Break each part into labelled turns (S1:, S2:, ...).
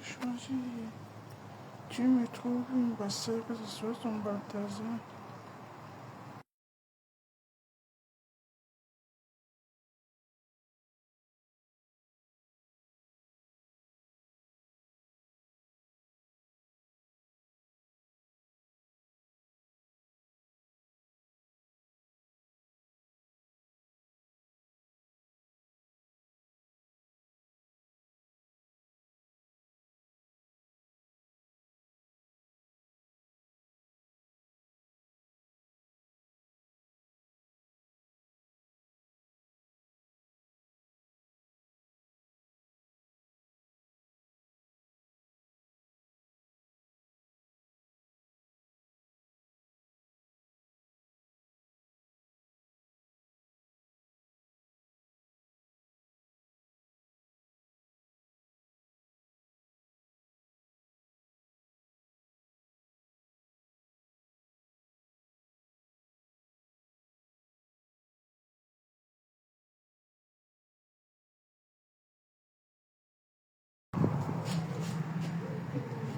S1: choisi. Tu me trouves une bassette, que ce soit ton Balthazar.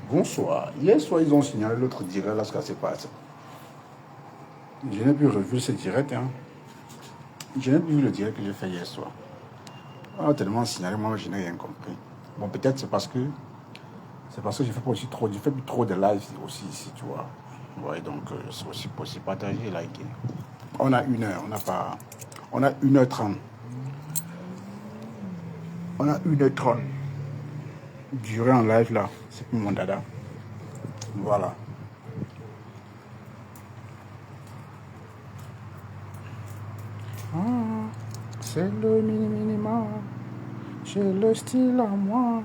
S1: Bonsoir. Hier soir, ils ont signalé l'autre direct, là, ce qui s'est passé. Je n'ai plus revu ce direct. Hein. Je n'ai plus vu le direct que j'ai fait hier soir. On a tellement signalé, moi, je n'ai rien compris. Bon, peut-être c'est parce que je fais pas aussi trop, je fais plus trop de live aussi ici, tu vois. Ouais, donc c'est aussi possible. Partager, liker. On a 1 heure, on a 1h30. On a 1h30. Durée en live là, c'est plus mon dada. Voilà. C'est le minimum. J'ai le style à moi.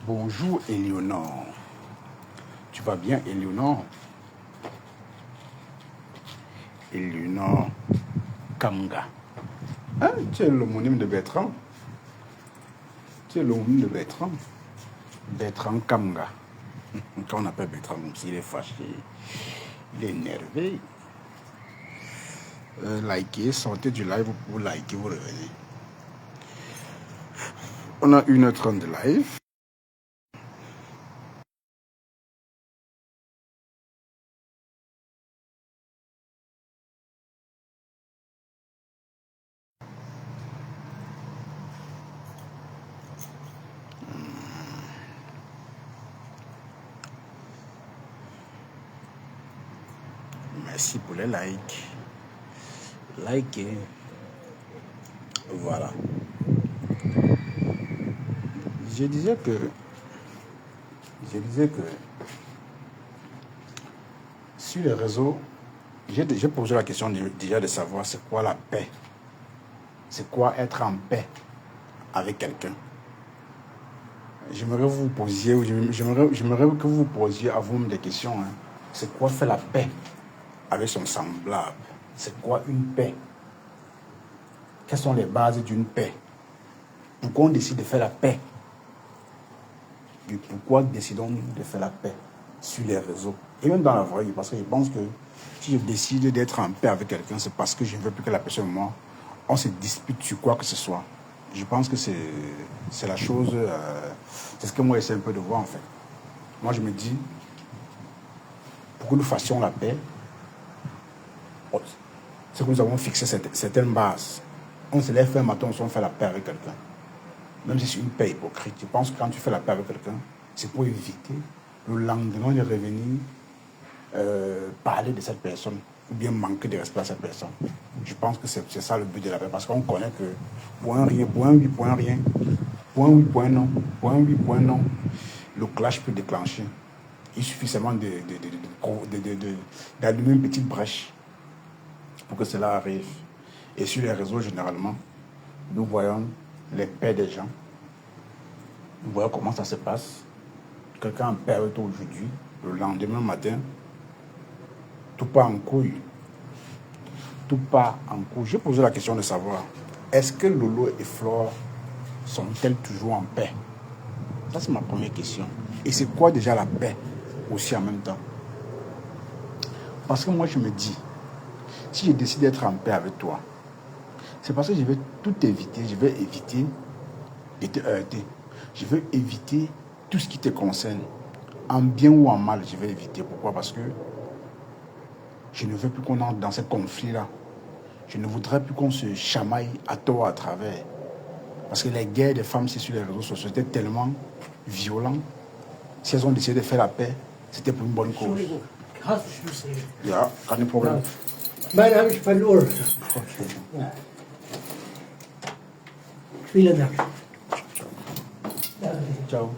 S1: Bonjour Éléonore. Tu vas bien Éléonore? Éléonore Kamga. Hein, tu es l'homonyme de Bertrand. Tu es l'homonyme de Bertrand. Bertrand Kamga. Quand on appelle Bertrand comme s'il est fâché, il est énervé. Likez, sortez du live pour liker, vous revenez. On a 1h30 de live. Merci pour les likes. Likez. Voilà. Je disais que sur les réseaux, j'ai posé la question déjà de savoir c'est quoi la paix. C'est quoi être en paix avec quelqu'un. J'aimerais vous posiez, j'aimerais que vous posiez à vous des questions. Hein. C'est quoi faire la paix avec son semblable? C'est quoi une paix? Quelles sont les bases d'une paix? Pourquoi on décide de faire la paix? Et pourquoi décidons-nous de faire la paix sur les réseaux? Et même dans la vraie vie, parce que je pense que si je décide d'être en paix avec quelqu'un, c'est parce que je ne veux plus que la personne et moi, on se dispute sur quoi que ce soit. Je pense que c'est la chose, c'est ce que moi j'essaie un peu de voir en fait. Moi je me dis, pour que nous fassions la paix, c'est que nous avons fixé certaines bases. On se lève un matin, on fait la paix avec quelqu'un. Même si c'est une paix hypocrite, je pense que quand tu fais la paix avec quelqu'un, c'est pour éviter le lendemain de revenir parler de cette personne ou bien manquer de respect à cette personne. Je pense que c'est ça le but de la paix, parce qu'on connaît que point rien, point oui, point rien, point oui, point non, point oui, point non, le clash peut déclencher. Il suffit seulement d'allumer une petite brèche pour que cela arrive. Et sur les réseaux, généralement, nous voyons les paix des gens. Nous voyons comment ça se passe. Quelqu'un en paix avec toi aujourd'hui, le lendemain matin, tout part en couille. Tout part en couille. J'ai posé la question de savoir, est-ce que Lolo et Flore sont-elles toujours en paix? Ça, c'est ma première question. Et c'est quoi déjà la paix aussi en même temps? Parce que moi, je me dis, si je décide d'être en paix avec toi, c'est parce que je vais tout éviter. Je vais éviter de te heurter. Je veux éviter tout ce qui te concerne. En bien ou en mal, je vais éviter. Pourquoi? Parce que je ne veux plus qu'on entre dans ce conflit-là. Je ne voudrais plus qu'on se chamaille à tort à travers. Parce que les guerres des femmes sur les réseaux sociaux étaient tellement violentes. Si elles ont décidé de faire la paix, c'était pour une bonne cause. Ja, kein Problem.
S2: Meine habe ich verloren.
S1: Okay.
S2: Vielen Dank.
S1: Ciao.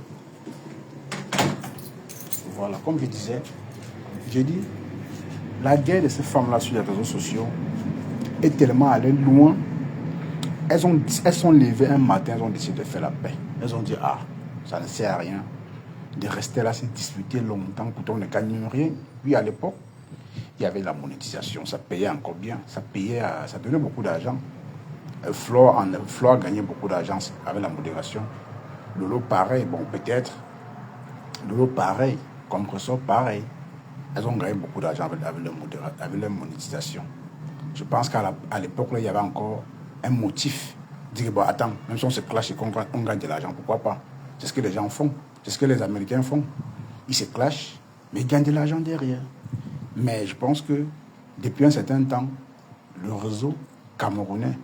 S1: Voilà, comme je disais, j'ai dit, la guerre de ces femmes-là sur les réseaux sociaux est tellement allée loin. Elles sont levées un matin, elles ont décidé de faire la paix. Elles ont dit, ah, ça ne sert à rien de rester là, se disputer longtemps, pourtant on ne gagne rien. Puis à l'époque, il y avait la monétisation, ça payait encore bien, ça donnait beaucoup d'argent. Flore gagnait beaucoup d'argent avec la modération. Lolo pareil, bon peut-être. Lolo pareil, comme Ressort pareil. Elles ont gagné beaucoup d'argent avec leur monétisation. Je pense qu'à l'époque, il y avait encore un motif. Dire, bon, attends, même si on se clash et qu'on gagne de l'argent, pourquoi pas? C'est ce que les gens font. C'est ce que les Américains font. Ils se clashent, mais ils gagnent de l'argent derrière. Mais je pense que depuis un certain temps, le réseau camerounais,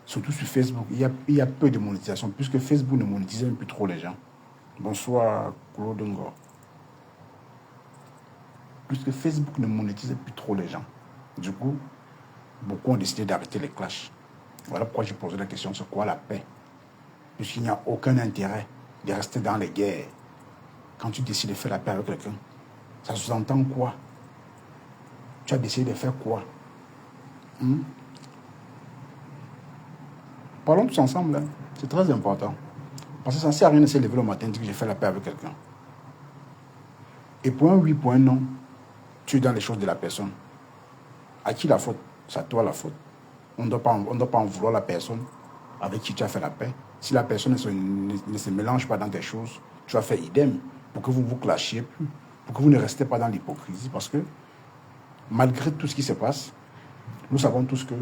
S1: surtout sur Facebook, il y a peu de monétisation, puisque Facebook ne monétise plus trop les gens. Bonsoir, Claude Ngo. Puisque Facebook ne monétise plus trop les gens. Du coup, beaucoup ont décidé d'arrêter les clashs. Voilà pourquoi j'ai posé la question, c'est quoi la paix? Puisqu'il n'y a aucun intérêt de rester dans les guerres. Quand tu décides de faire la paix avec quelqu'un, ça sous-entend quoi? Tu as décidé de faire quoi? Parlons tous ensemble, hein. C'est très important. Parce que ça ne sert à rien de se lever le matin et dire que j'ai fait la paix avec quelqu'un. Et point oui, point non, tu es dans les choses de la personne. À qui la faute? C'est à toi la faute. On ne doit pas en vouloir la personne avec qui tu as fait la paix. Si la personne ne se mélange pas dans tes choses, tu vas faire idem pour que vous ne vous clashiez plus, pour que vous ne restez pas dans l'hypocrisie. Parce que malgré tout ce qui se passe, nous savons tous que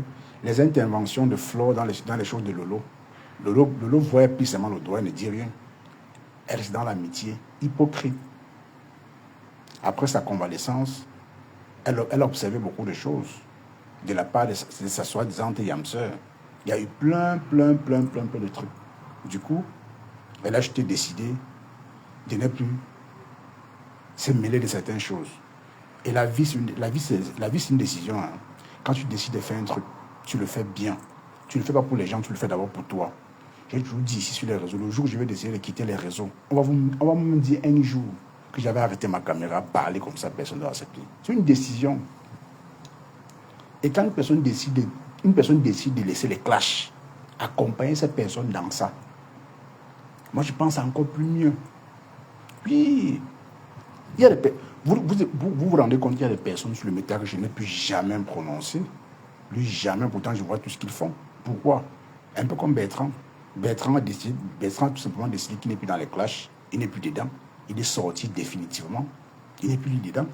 S1: les interventions de Flore dans les choses de Lolo voit plus seulement le doigt et ne dit rien. Elle reste dans l'amitié hypocrite. Après sa convalescence, elle a observé beaucoup de choses de la part de sa soi-disant yam sœur. Il y a eu plein de trucs. Du coup, elle a juste décidé de ne plus se mêler de certaines choses. Et la vie, c'est une décision. Hein. Quand tu décides de faire un truc, tu le fais bien. Tu ne le fais pas pour les gens, tu le fais d'abord pour toi. J'ai toujours dit ici sur les réseaux, le jour où je vais décider de quitter les réseaux, on va me dire un jour que j'avais arrêté ma caméra, parler comme ça, personne ne va accepter. C'est une décision. Et quand une personne décide de laisser les clashs, accompagner cette personne dans ça, moi je pense encore plus mieux. Puis, il y a vous vous rendez compte qu'il y a des personnes sur le métier que je n'ai plus jamais prononcé. Lui, jamais, pourtant je vois tout ce qu'ils font. Pourquoi? Un peu comme Bertrand. Bertrand a tout simplement décidé qu'il n'est plus dans les clashs, il n'est plus dedans. Il est sorti définitivement. Il n'est plus dedans.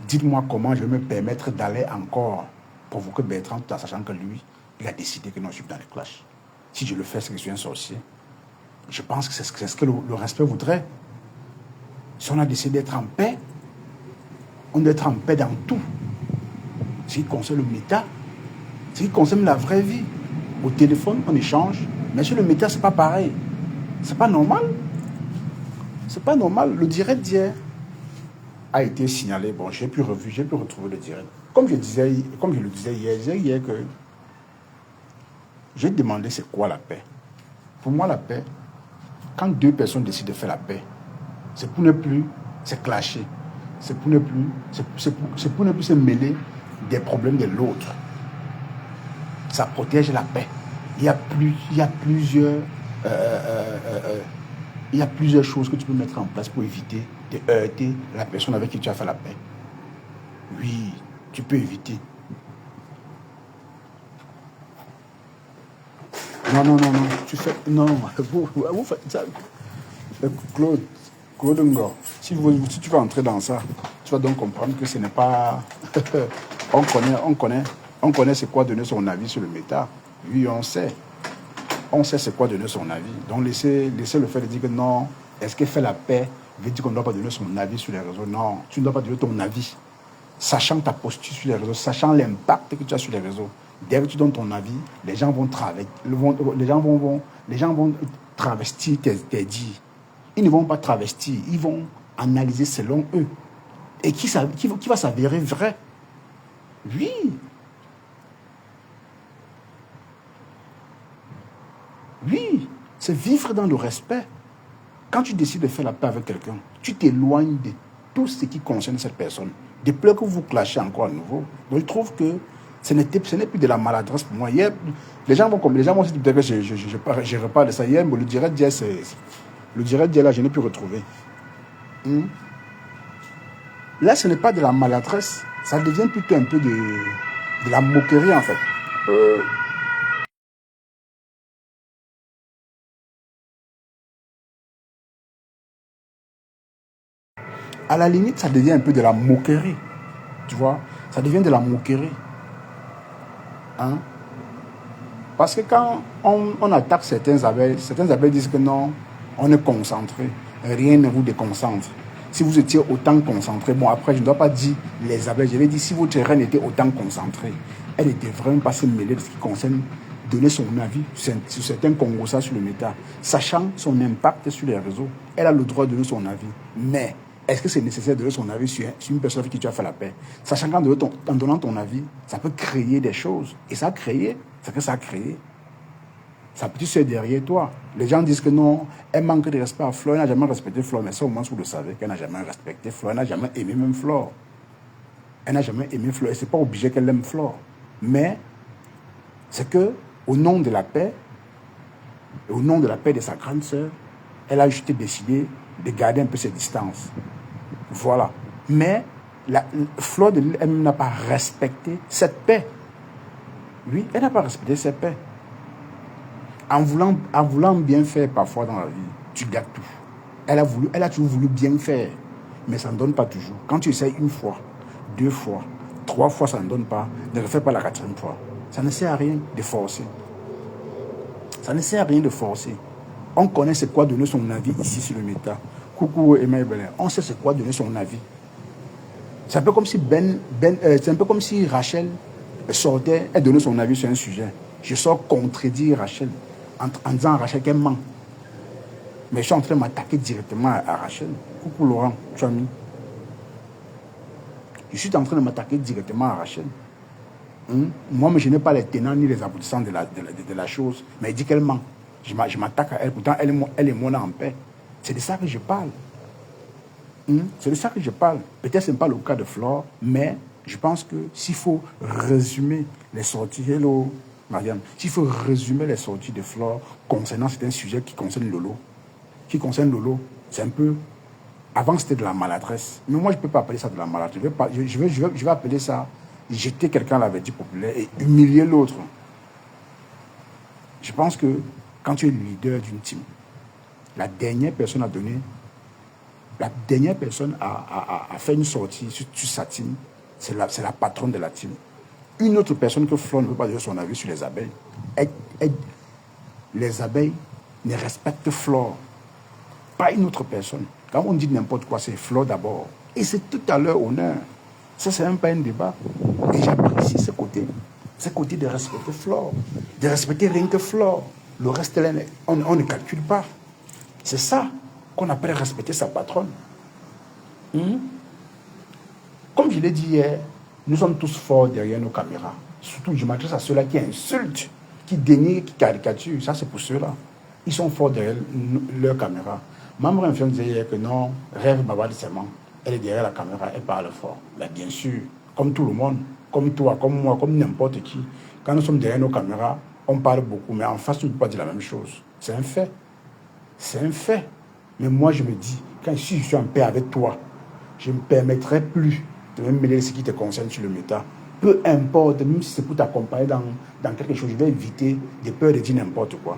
S1: Dites-moi comment je vais me permettre d'aller encore provoquer Bertrand tout en sachant que lui, il a décidé que non, je suis dans les clashs. Si je le fais, c'est que je suis un sorcier. Je pense que c'est ce que le respect voudrait. Si on a décidé d'être en paix, on doit être en paix dans tout. Ce qui concerne le méta, ce qui concerne la vraie vie. Au téléphone, on échange, mais sur le méta, c'est pas pareil. C'est pas normal. C'est pas normal. Le direct d'hier a été signalé. Bon, j'ai pu retrouver le direct. Comme je le disais hier que j'ai demandé c'est quoi la paix. Pour moi, la paix, quand deux personnes décident de faire la paix, c'est pour ne plus se clasher. C'est pour ne plus se mêler des problèmes de l'autre. Ça protège la paix. Il y a plusieurs choses que tu peux mettre en place pour éviter de heurter la personne avec qui tu as fait la paix. Oui, tu peux éviter. Non, tu fais... Non, vous faites ça. Claude Ngor, si tu vas entrer dans ça, tu vas donc comprendre que ce n'est pas... on connaît c'est quoi donner son avis sur le méta. Oui, on sait. On sait c'est quoi donner son avis. Donc laissez le fait de dire que non, est-ce qu'elle fait la paix veut dire qu'on ne doit pas donner son avis sur les réseaux. Non, tu ne dois pas donner ton avis. Sachant ta posture sur les réseaux, sachant l'impact que tu as sur les réseaux. Dès que tu donnes ton avis, les gens vont travestir tes dires. Ils ne vont pas travestir, ils vont analyser selon eux. Et qui va s'avérer vrai. Oui. Oui, c'est vivre dans le respect. Quand tu décides de faire la paix avec quelqu'un, tu t'éloignes de tout ce qui concerne cette personne. De peur que vous clashez encore à nouveau. Donc je trouve que ce n'est plus de la maladresse pour moi. Hier, les gens vont se dire que je reparle de ça. Hier, le direct d'hier, là, je n'ai plus retrouvé. Là, ce n'est pas de la maladresse. Ça devient plutôt un peu de la moquerie, en fait. À la limite, ça devient un peu de la moquerie. Tu vois? Ça devient de la moquerie. Hein? Parce que quand on attaque certains abeilles disent que non, on est concentré. Rien ne vous déconcentre. Si vous étiez autant concentré, bon après je ne dois pas dire les abeilles, je vais dire si votre reine était autant concentrée, elle ne devrait même pas se mêler de ce qui concerne donner son avis sur certains Congossas sur le méta, sachant son impact sur les réseaux. Elle a le droit de donner son avis. Mais est-ce que c'est nécessaire de donner son avis sur une personne avec qui tu as fait la paix? Sachant qu'en donnant ton avis, ça peut créer des choses. Et ça a créé, c'est que ça a créé. Sa petite soeur derrière toi. Les gens disent que non, elle manque de respect à Flore, elle n'a jamais respecté Flore. Mais ça, au moins, vous le savez qu'elle n'a jamais respecté Flore, elle n'a jamais aimé même Flore. Elle n'a jamais aimé Flore, et ce n'est pas obligé qu'elle aime Flore. Mais c'est que, au nom de la paix, et au nom de la paix de sa grande sœur, elle a juste décidé de garder un peu ses distances. Voilà. Mais Flore de Lille elle n'a pas respecté cette paix. Oui, elle n'a pas respecté cette paix. En voulant bien faire parfois dans la vie, tu gâtes tout. Elle a toujours voulu bien faire, mais ça ne donne pas toujours. Quand tu essayes une fois, 2 fois, 3 fois, ça ne donne pas, ne le fais pas la 4e fois. Ça ne sert à rien de forcer. Ça ne sert à rien de forcer. On connaît c'est quoi donner son avis ici sur le méta. Coucou Emma Belin. On sait c'est quoi donner son avis. C'est un peu comme si c'est un peu comme si Rachel sortait et donnait son avis sur un sujet. Je sors contredire Rachel en disant à Rachel qu'elle ment. Mais je suis en train de m'attaquer directement à Rachel. Coucou Laurent, tu as mis. Je suis en train de m'attaquer directement à Rachel. Moi, je n'ai pas les tenants ni les aboutissants de la chose. Mais elle dit qu'elle ment. Je m'attaque à elle. Pourtant, elle est mon en paix. C'est de ça que je parle. C'est de ça que je parle. Peut-être que ce n'est pas le cas de Flore, mais je pense que s'il faut résumer les sorties... Hello, Mariam. S'il faut résumer les sorties de Flore concernant certains sujets qui concernent Lolo, c'est un peu... Avant, c'était de la maladresse. Mais moi, je ne peux pas appeler ça de la maladresse. Je vais appeler ça jeter quelqu'un à la vertu populaire et humilier l'autre. Je pense que quand tu es le leader d'une team, la dernière personne a fait une sortie sur sa team, c'est la patronne de la team. Une autre personne que Flore ne peut pas donner son avis sur les abeilles, les abeilles ne respectent Flore, pas une autre personne. Quand on dit n'importe quoi, c'est Flore d'abord. Et c'est tout à leur honneur. Ça, c'est même pas un débat. Et j'apprécie ce côté de respecter Flore, de respecter rien que Flore. Le reste, on ne calcule pas. C'est ça. qu'on appelle respecter sa patronne. Comme je l'ai dit hier, nous sommes tous forts derrière nos caméras. Surtout, je m'adresse à ceux-là qui insultent, qui dénigrent, qui caricaturent. Ça, c'est pour ceux-là. Ils sont forts derrière leur caméra. Membre infirme disait hier que non, rêve Baba de Sement. Elle est derrière la caméra, elle parle fort. Mais bien sûr, comme tout le monde, comme toi, comme moi, comme n'importe qui, quand nous sommes derrière nos caméras, on parle beaucoup, mais en face, on ne peut pas dire la même chose. C'est un fait. C'est un fait. Mais moi, je me dis, si je suis en paix avec toi, je ne me permettrai plus de me mêler ce qui te concerne sur le méta. Peu importe, même si c'est pour t'accompagner dans quelque chose, je vais éviter de peur de dire n'importe quoi.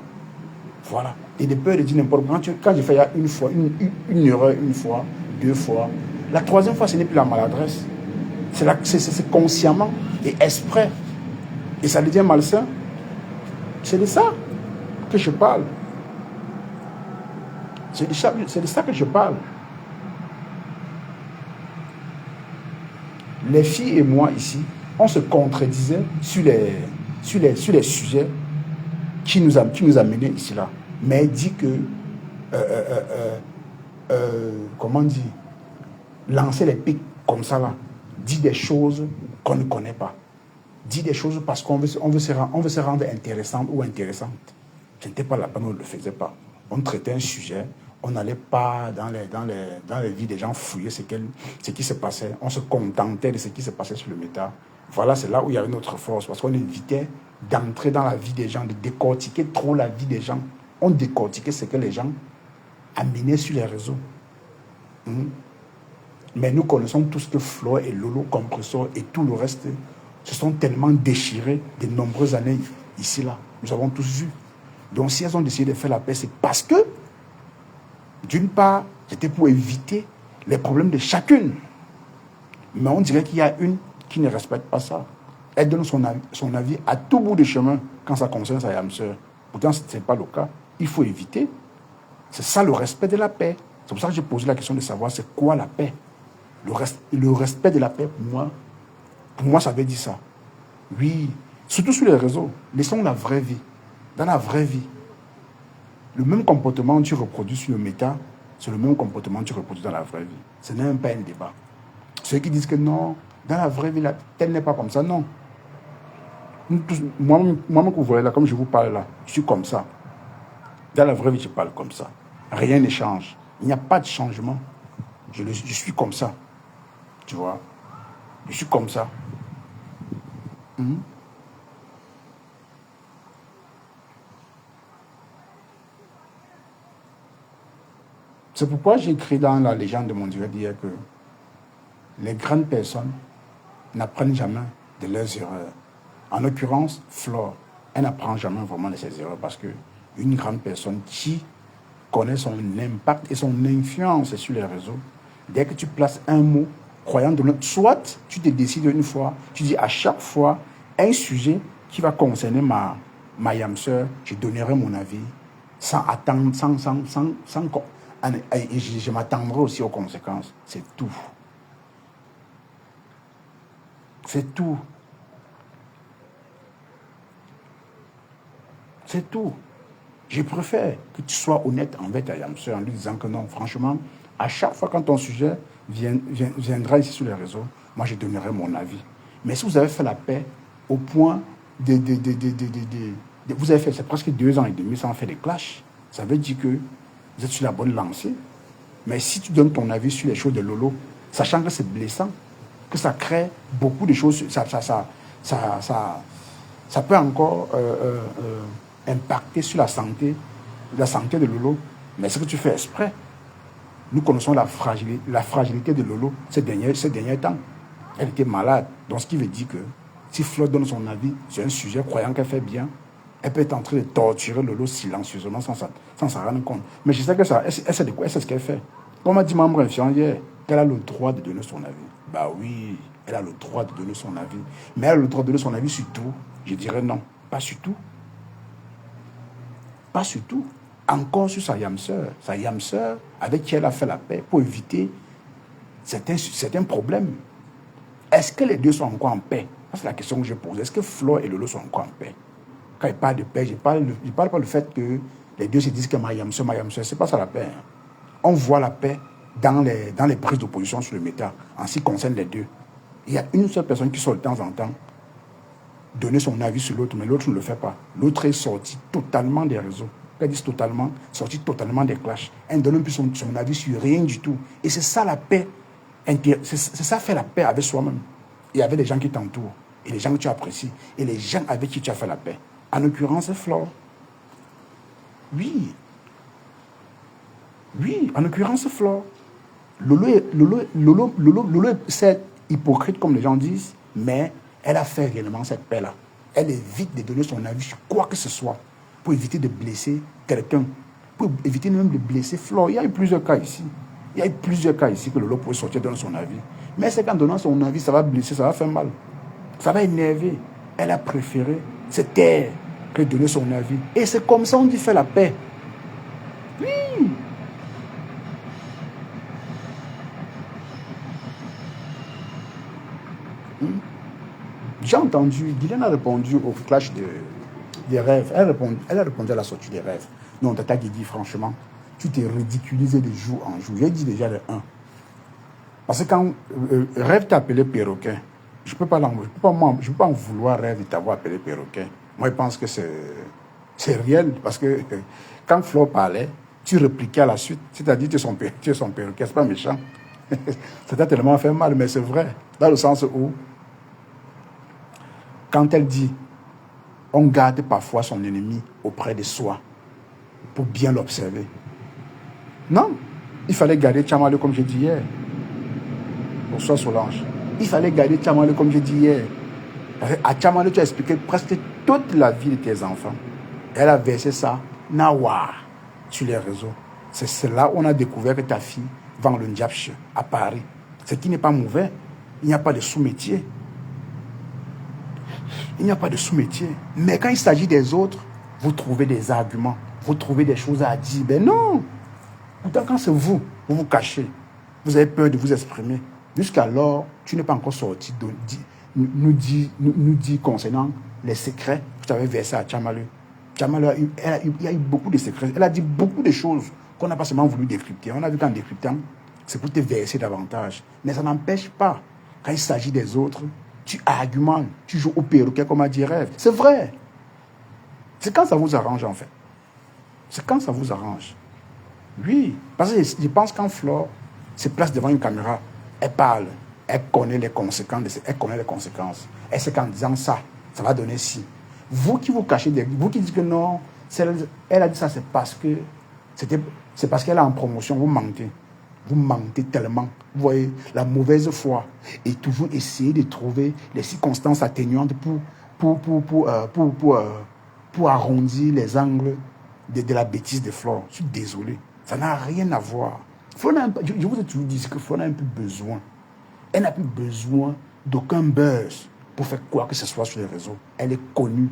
S1: Voilà. Et de peur de dire n'importe quoi. Quand j'ai fait une fois, une erreur, une fois, deux fois, la troisième fois, ce n'est plus la maladresse. C'est consciemment et exprès. Et ça devient malsain. C'est de ça que je parle. C'est de ça que je parle. Les filles et moi ici, on se contredisait sur les sujets qui nous a menés ici là. Mais elle dit que comment dire, lancer les pics comme ça là, dit des choses qu'on ne connaît pas. Dit des choses parce qu'on veut se rendre intéressant ou intéressante. Ce n'était pas la peine, on ne le faisait pas. On traitait un sujet, on n'allait pas dans les vies des gens fouiller ce qui se passait. On se contentait de ce qui se passait sur le méta. Voilà, c'est là où il y avait notre force, parce qu'on évitait d'entrer dans la vie des gens, de décortiquer trop la vie des gens. On décortiquait ce que les gens amenaient sur les réseaux. Mais nous connaissons tous que Flo et Lolo, Compressor et tout le reste se sont tellement déchirés de nombreuses années ici, là. Nous avons tous vu. Donc si elles ont décidé de faire la paix, c'est parce que, d'une part, c'était pour éviter les problèmes de chacune. Mais on dirait qu'il y a une qui ne respecte pas ça. Elle donne son avis à tout bout de chemin quand ça concerne sa yam-sœur. Pourtant, ce n'est pas le cas. Il faut éviter. C'est ça le respect de la paix. C'est pour ça que j'ai posé la question de savoir c'est quoi la paix. Le respect de la paix, pour moi, ça veut dire ça. Oui, surtout sur les réseaux. Laissons la vraie vie. Dans la vraie vie, le même comportement que tu reproduis sur le méta, c'est le même comportement que tu reproduis dans la vraie vie. Ce n'est même pas un débat. Ceux qui disent que non, dans la vraie vie, tel n'est pas comme ça, non. Moi-même que vous voyez là, comme je vous parle là, je suis comme ça. Dans la vraie vie, je parle comme ça. Rien ne change. Il n'y a pas de changement. Je suis comme ça. Tu vois? Je suis comme ça. C'est pourquoi j'ai écrit dans la légende de mon direct d'hier que les grandes personnes n'apprennent jamais de leurs erreurs. En l'occurrence, Flore, elle n'apprend jamais vraiment de ses erreurs parce qu'une grande personne qui connaît son impact et son influence sur les réseaux, dès que tu places un mot, croyant de l'autre, soit tu te décides une fois, tu dis à chaque fois, un sujet qui va concerner ma yam-sœur, je donnerai mon avis sans attendre, et je m'attendrai aussi aux conséquences. C'est tout. C'est tout. C'est tout. Je préfère que tu sois honnête envers ta yam-sœur en lui disant que non, franchement, à chaque fois quand ton sujet viendra ici sur les réseaux, moi je donnerai mon avis. Mais si vous avez fait la paix au point vous avez fait, c'est presque 2 ans et demi sans faire des clashs, ça veut dire que vous êtes sur la bonne lancée. Mais si tu donnes ton avis sur les choses de Lolo, sachant que c'est blessant, que ça crée beaucoup de choses, ça peut encore impacter sur la santé de Lolo. Mais ce que tu fais exprès, nous connaissons la fragilité de Lolo ces derniers temps. Elle était malade. Donc ce qui veut dire que si Flo donne son avis sur un sujet, croyant qu'elle fait bien, elle peut être en train de torturer Lolo silencieusement sans s'en rendre compte. Mais je sais que ça, elle sait de quoi, elle sait ce qu'elle fait. Comme a dit membre infirmière hier, qu'elle a le droit de donner son avis. Bah oui, elle a le droit de donner son avis. Mais elle a le droit de donner son avis sur tout. Je dirais non, pas sur tout. Pas sur tout. Encore sur sa yam-sœur. Sa yam-sœur avec qui elle a fait la paix pour éviter certains problèmes. Est-ce que les deux sont encore en paix? C'est la question que je pose. Est-ce que Flo et Lolo sont encore en paix? Quand il parle de paix, je parle pas du fait que les deux se disent que ma yam-sœur, c'est pas ça la paix. on voit la paix dans les prises d'opposition sur le méta, en ce qui concerne les deux. Il y a une seule personne qui sort de temps en temps donner son avis sur l'autre, mais l'autre ne le fait pas. L'autre est sorti totalement des réseaux. Elle dit totalement, sorti totalement des clashs. Elle ne donne plus son avis sur rien du tout. Et c'est ça la paix. C'est ça fait la paix avec soi-même. Et avec les gens qui t'entourent. Et les gens que tu apprécies. Et les gens avec qui tu as fait la paix. En l'occurrence, c'est Flore. Oui. Oui, en l'occurrence, c'est Flore. Lolo, c'est hypocrite, comme les gens disent, mais elle a fait réellement cette paix-là. Elle évite de donner son avis sur quoi que ce soit pour éviter de blesser quelqu'un, pour éviter même de blesser Flore. Il y a eu plusieurs cas ici. Il y a eu plusieurs cas ici que Lolo pouvait sortir donner son avis. Mais c'est qu'en donnant son avis, ça va blesser, ça va faire mal. Ça va énerver. Elle a préféré se taire que donner son avis. Et c'est comme ça qu'on dit faire la paix. Oui. J'ai entendu, Guylaine a répondu au clash des rêves. Elle a répondu à la sortie des rêves. Non, Tata Guigui, franchement, tu t'es ridiculisé de jour en jour. J'ai dit déjà le 1. Parce que quand Rêve t'a appelé perroquet, je ne peux pas en vouloir Rêve de t'avoir appelé perroquet. Moi, je pense que c'est réel. Parce que quand Flo parlait, tu répliquais à la suite. C'est-à-dire que tu es son perroquet. Ce n'est pas méchant. Ça t'a tellement fait mal, mais c'est vrai. Dans le sens où, quand elle dit, on garde parfois son ennemi auprès de soi pour bien l'observer. Non, il fallait garder Tchamale comme j'ai dit hier. Bonsoir Solange. Il fallait garder Tchamale comme j'ai dit hier. À Tchamale, tu as expliqué presque toute la vie de tes enfants. Elle a versé ça, Nawa, sur les réseaux. C'est là où on a découvert que ta fille vend le Ndiapche à Paris. Ce qui n'est pas mauvais. Il n'y a pas de sous-métier. Il n'y a pas de sous-métier. Mais quand il s'agit des autres, vous trouvez des arguments. Vous trouvez des choses à dire. Ben non. Pourtant, quand c'est vous, vous vous cachez. Vous avez peur de vous exprimer. Jusqu'alors, tu n'es pas encore sorti nous dit concernant les secrets que tu avais versés à Tchamale. Tchamale, il y a eu beaucoup de secrets. Elle a dit beaucoup de choses qu'on n'a pas seulement voulu décrypter. On a vu qu'en décryptant, c'est pour te verser davantage. Mais ça n'empêche pas, quand il s'agit des autres, tu argumentes, tu joues au perroquet comme a dit Rêve. C'est vrai. C'est quand ça vous arrange, en fait. C'est quand ça vous arrange. Oui. Parce que je pense qu'en Flore se place devant une caméra, elle parle, elle connaît les conséquences, Elle sait qu'en disant ça, ça va donner ci. Vous qui vous cachez, vous qui dites que non, elle a dit ça, c'est parce qu'elle est en promotion, vous mentez. Vous mentez tellement. Vous voyez, la mauvaise foi. Et toujours essayer de trouver les circonstances atténuantes pour arrondir les angles de la bêtise de Flore. Je suis désolé. Ça n'a rien à voir. Je vous ai toujours dit que Flore n'a un peu besoin. Elle n'a plus besoin d'aucun buzz pour faire quoi que ce soit sur les réseaux. Elle est connue.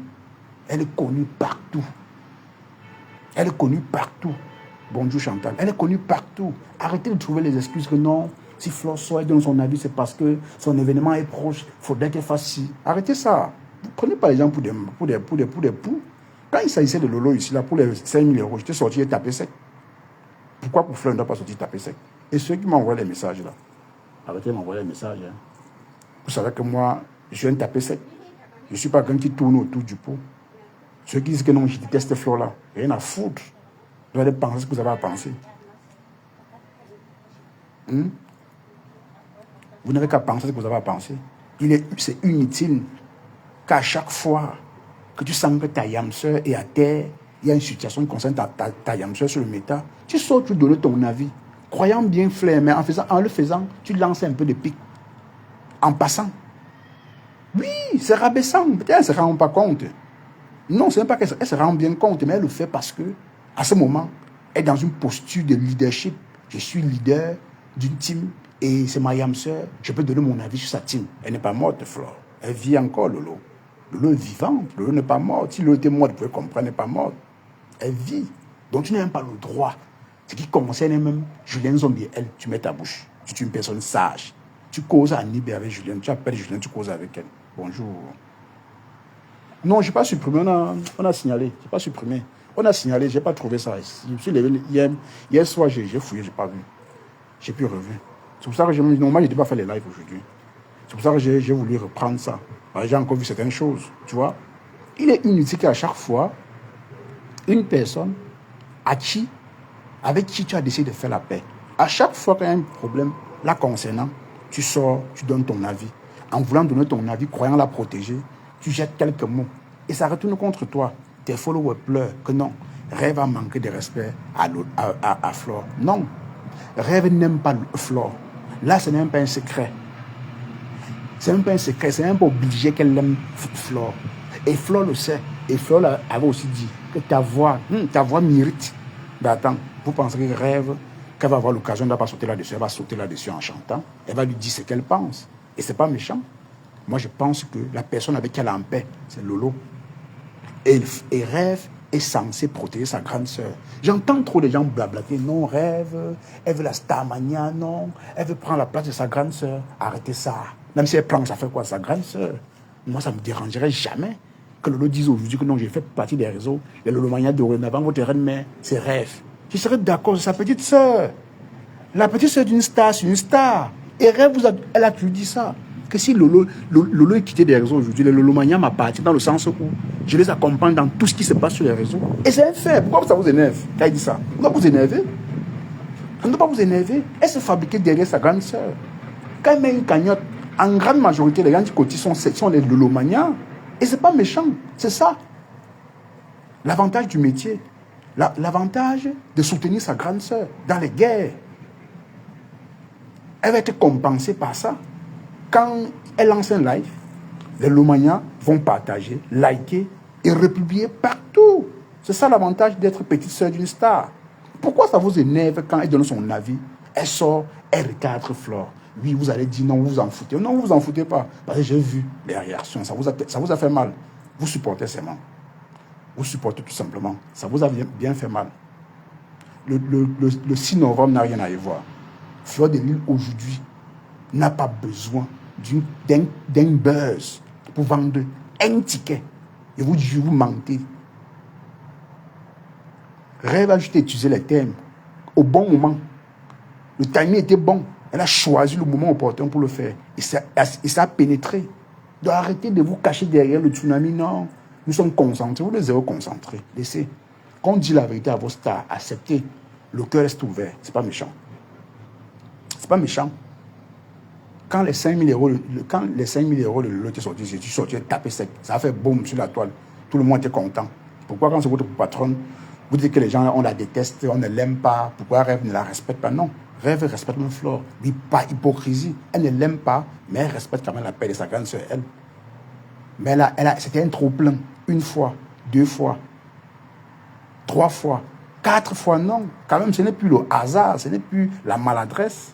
S1: Elle est connue partout. Elle est connue partout. Bonjour Chantal. Elle est connue partout. Arrêtez de trouver les excuses que non, si Flore sort et donne son avis, c'est parce que son événement est proche. Il faudrait qu'elle fasse ci. Arrêtez ça. Vous ne prenez pas les gens pour des poux. Quand il s'agissait de Lolo ici, là, pour les 5 000 euros, j'étais sorti et tapé sec. Pourquoi pour Flore ne doit pas sortir taper sec? Et ceux qui m'envoient les messages là, arrêtez de m'envoyer les messages. Hein. Vous savez que moi, je viens de taper sec. Je ne suis pas quelqu'un qui tourne autour du pot. Ceux qui disent que non, je déteste Flore là, rien à foutre. Vous allez penser ce que vous avez à penser. Vous n'avez qu'à penser ce que vous avez à penser. C'est inutile qu'à chaque fois que tu sens que ta yamseur est à terre, il y a une situation qui concerne ta yamseur sur le méta, tu sors, tu donnes ton avis. Croyant bien flair, mais en le faisant, tu lances un peu de pique. En passant. Oui, c'est rabaissant. Peut-être qu'elle ne se rend pas compte. Non, c'est même pas qu'elle se rend bien compte, mais elle le fait parce que, à ce moment, elle est dans une posture de leadership. Je suis leader d'une team et c'est ma yamseur. Je peux donner mon avis sur sa team. Elle n'est pas morte, Flore. Elle vit encore, Lolo. Lolo est vivante. Lolo n'est pas morte. Si Lolo était morte, vous pouvez comprendre, elle n'est pas morte. Elle vit. Donc tu n'as même pas le droit. Ce qui concerne même Julien Zombie, elle, tu mets ta bouche. Tu es une personne sage. Tu causes à Nibé avec Julien. Tu appelles Julien, tu causes avec elle. Bonjour. Non, je n'ai pas supprimé. On a signalé. Je n'ai pas supprimé. On a signalé, je n'ai pas trouvé ça. Je me suis levé hier soir, j'ai fouillé, je n'ai pas vu. J'ai plus revu. C'est pour ça que je me dis, non, moi, je n'ai pas fait les lives aujourd'hui. C'est pour ça que j'ai voulu reprendre ça. J'ai encore vu certaines choses, tu vois. Il est inutile qu'à chaque fois, une personne avec qui tu as décidé de faire la paix, à chaque fois qu'il y a un problème là concernant, tu sors, tu donnes ton avis. En voulant donner ton avis, croyant la protéger, tu jettes quelques mots. Et ça retourne contre toi. Tes followers pleurent que non. Rêve a manqué de respect à Flore. Non. Rêve n'aime pas Flore. Là, ce n'est même pas un secret. C'est même pas un secret. C'est même pas obligé qu'elle aime Flore. Et Flore le sait. Et Flore avait aussi dit que ta voix mérite d'attendre. Vous pensez que Rêve, qu'elle va avoir l'occasion de ne pas sauter là-dessus, elle va sauter là-dessus en chantant. Elle va lui dire ce qu'elle pense. Et ce n'est pas méchant. Moi, je pense que la personne avec qui elle est en paix, c'est Lolo. Et Rêve est censé protéger sa grande sœur. J'entends trop de gens blablater. Non, Rêve, elle veut la starmania, non. Elle veut prendre la place de sa grande sœur. Arrêtez ça. Même si elle prend, ça fait quoi, sa grande sœur? Moi, ça ne me dérangerait jamais que Lolo dise aujourd'hui que non, j'ai fait partie des réseaux. Les Lolomania dorénavant, votre reine mère, c'est Rêve. Je serais d'accord, c'est sa petite sœur. La petite sœur d'une star, c'est une star. Et Rêve, elle a pu dire ça. Que si Lolo est quitté des réseaux aujourd'hui, les Lolomania m'appartiennent dans le sens où je les accompagne dans tout ce qui se passe sur les réseaux. Et c'est un fait. Pourquoi ça vous énerve quand il dit ça? Vous ne doit pas vous énerver. Ça ne doit pas vous énerver. Elle se fabriquait derrière sa grande sœur. Quand elle met une cagnotte, en grande majorité, les gens du côté sont les Lolomania. Et ce n'est pas méchant. C'est ça. L'avantage du métier. L'avantage de soutenir sa grande sœur dans les guerres. Elle va être compensée par ça. Quand elle lance un live, les Lomania vont partager, liker et republier partout. C'est ça l'avantage d'être petite sœur d'une star. Pourquoi ça vous énerve quand elle donne son avis? Elle sort, elle recadre Flore. Oui, vous allez dire non, vous vous en foutez. Non, vous vous en foutez pas. Parce que j'ai vu les réactions. Ça vous a fait mal. Vous supportez seulement. Vous supportez tout simplement. Ça vous a bien fait mal. Le 6 novembre n'a rien à y voir. Fleur de Lille aujourd'hui n'a pas besoin d'un buzz pour vendre un ticket. Et vous dites, vous mentez. Rêve a juste utilisé les termes au bon moment. Le timing était bon. Elle a choisi le moment opportun pour le faire. Et ça a pénétré. Donc arrêtez de vous cacher derrière le tsunami. Non, nous sommes concentrés. Vous les avez concentrés. Laissez. Quand on dit la vérité à vos stars, acceptez. Le cœur reste ouvert. C'est pas méchant. C'est pas méchant. Quand les 5 000 euros, de Lolo étaient sortis, j'ai sorti taper sec. Ça a fait boum sur la toile. Tout le monde était content. Pourquoi quand c'est votre patronne, vous dites que les gens, on la déteste, on ne l'aime pas, pourquoi Rêve ne la respecte pas? Non. Rêve respecte même Flore. Oui, pas hypocrisie. Elle ne l'aime pas, mais elle respecte quand même la paix de sa grande sœur, elle. Mais c'était un trop-plein. 1 fois, 2 fois, 3 fois, 4 fois, non. Quand même, ce n'est plus le hasard, ce n'est plus la maladresse.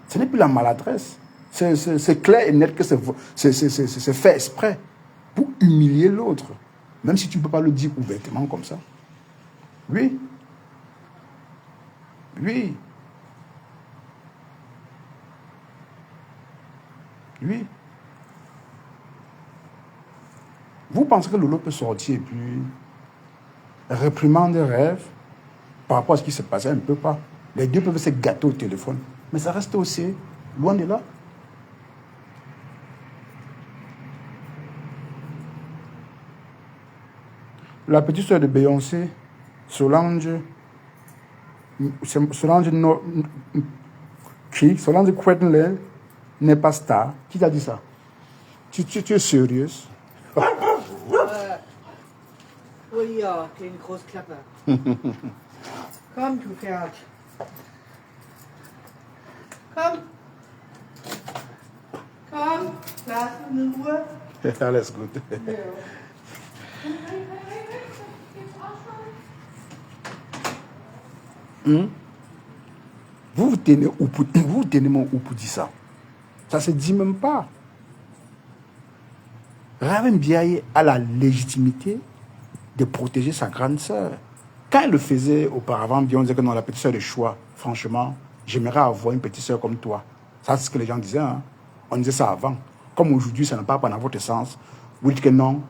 S1: Ce n'est plus la maladresse. C'est clair et net que c'est fait exprès pour humilier l'autre. Même si tu ne peux pas le dire ouvertement comme ça. Oui. Oui. Oui. Vous pensez que Lolo peut sortir et puis réprimander Rêve par rapport à ce qui se passait? Un peu pas. Les deux peuvent se gâter au téléphone. Mais ça reste aussi loin de là. La petite soeur de Beyoncé, Solange Quentin n'est pas star. Qui t'a dit ça? Tu es sérieuse?
S2: Oui, ja, kleine grosse Klappe. Komm, du Pferd. Komm. Komm, lass ihn in Ruhe.
S1: Alles gut.
S2: Ja.
S1: Vous tenez mon ou pour dire ça. Ça se dit même pas. Raven Biaye a la légitimité de protéger sa grande sœur. Quand elle le faisait auparavant, on disait que non, la petite sœur de choix, franchement, j'aimerais avoir une petite sœur comme toi. Ça, c'est ce que les gens disaient. Hein? On disait ça avant. Comme aujourd'hui, ça n'a pas dans votre sens. Vous dites que non.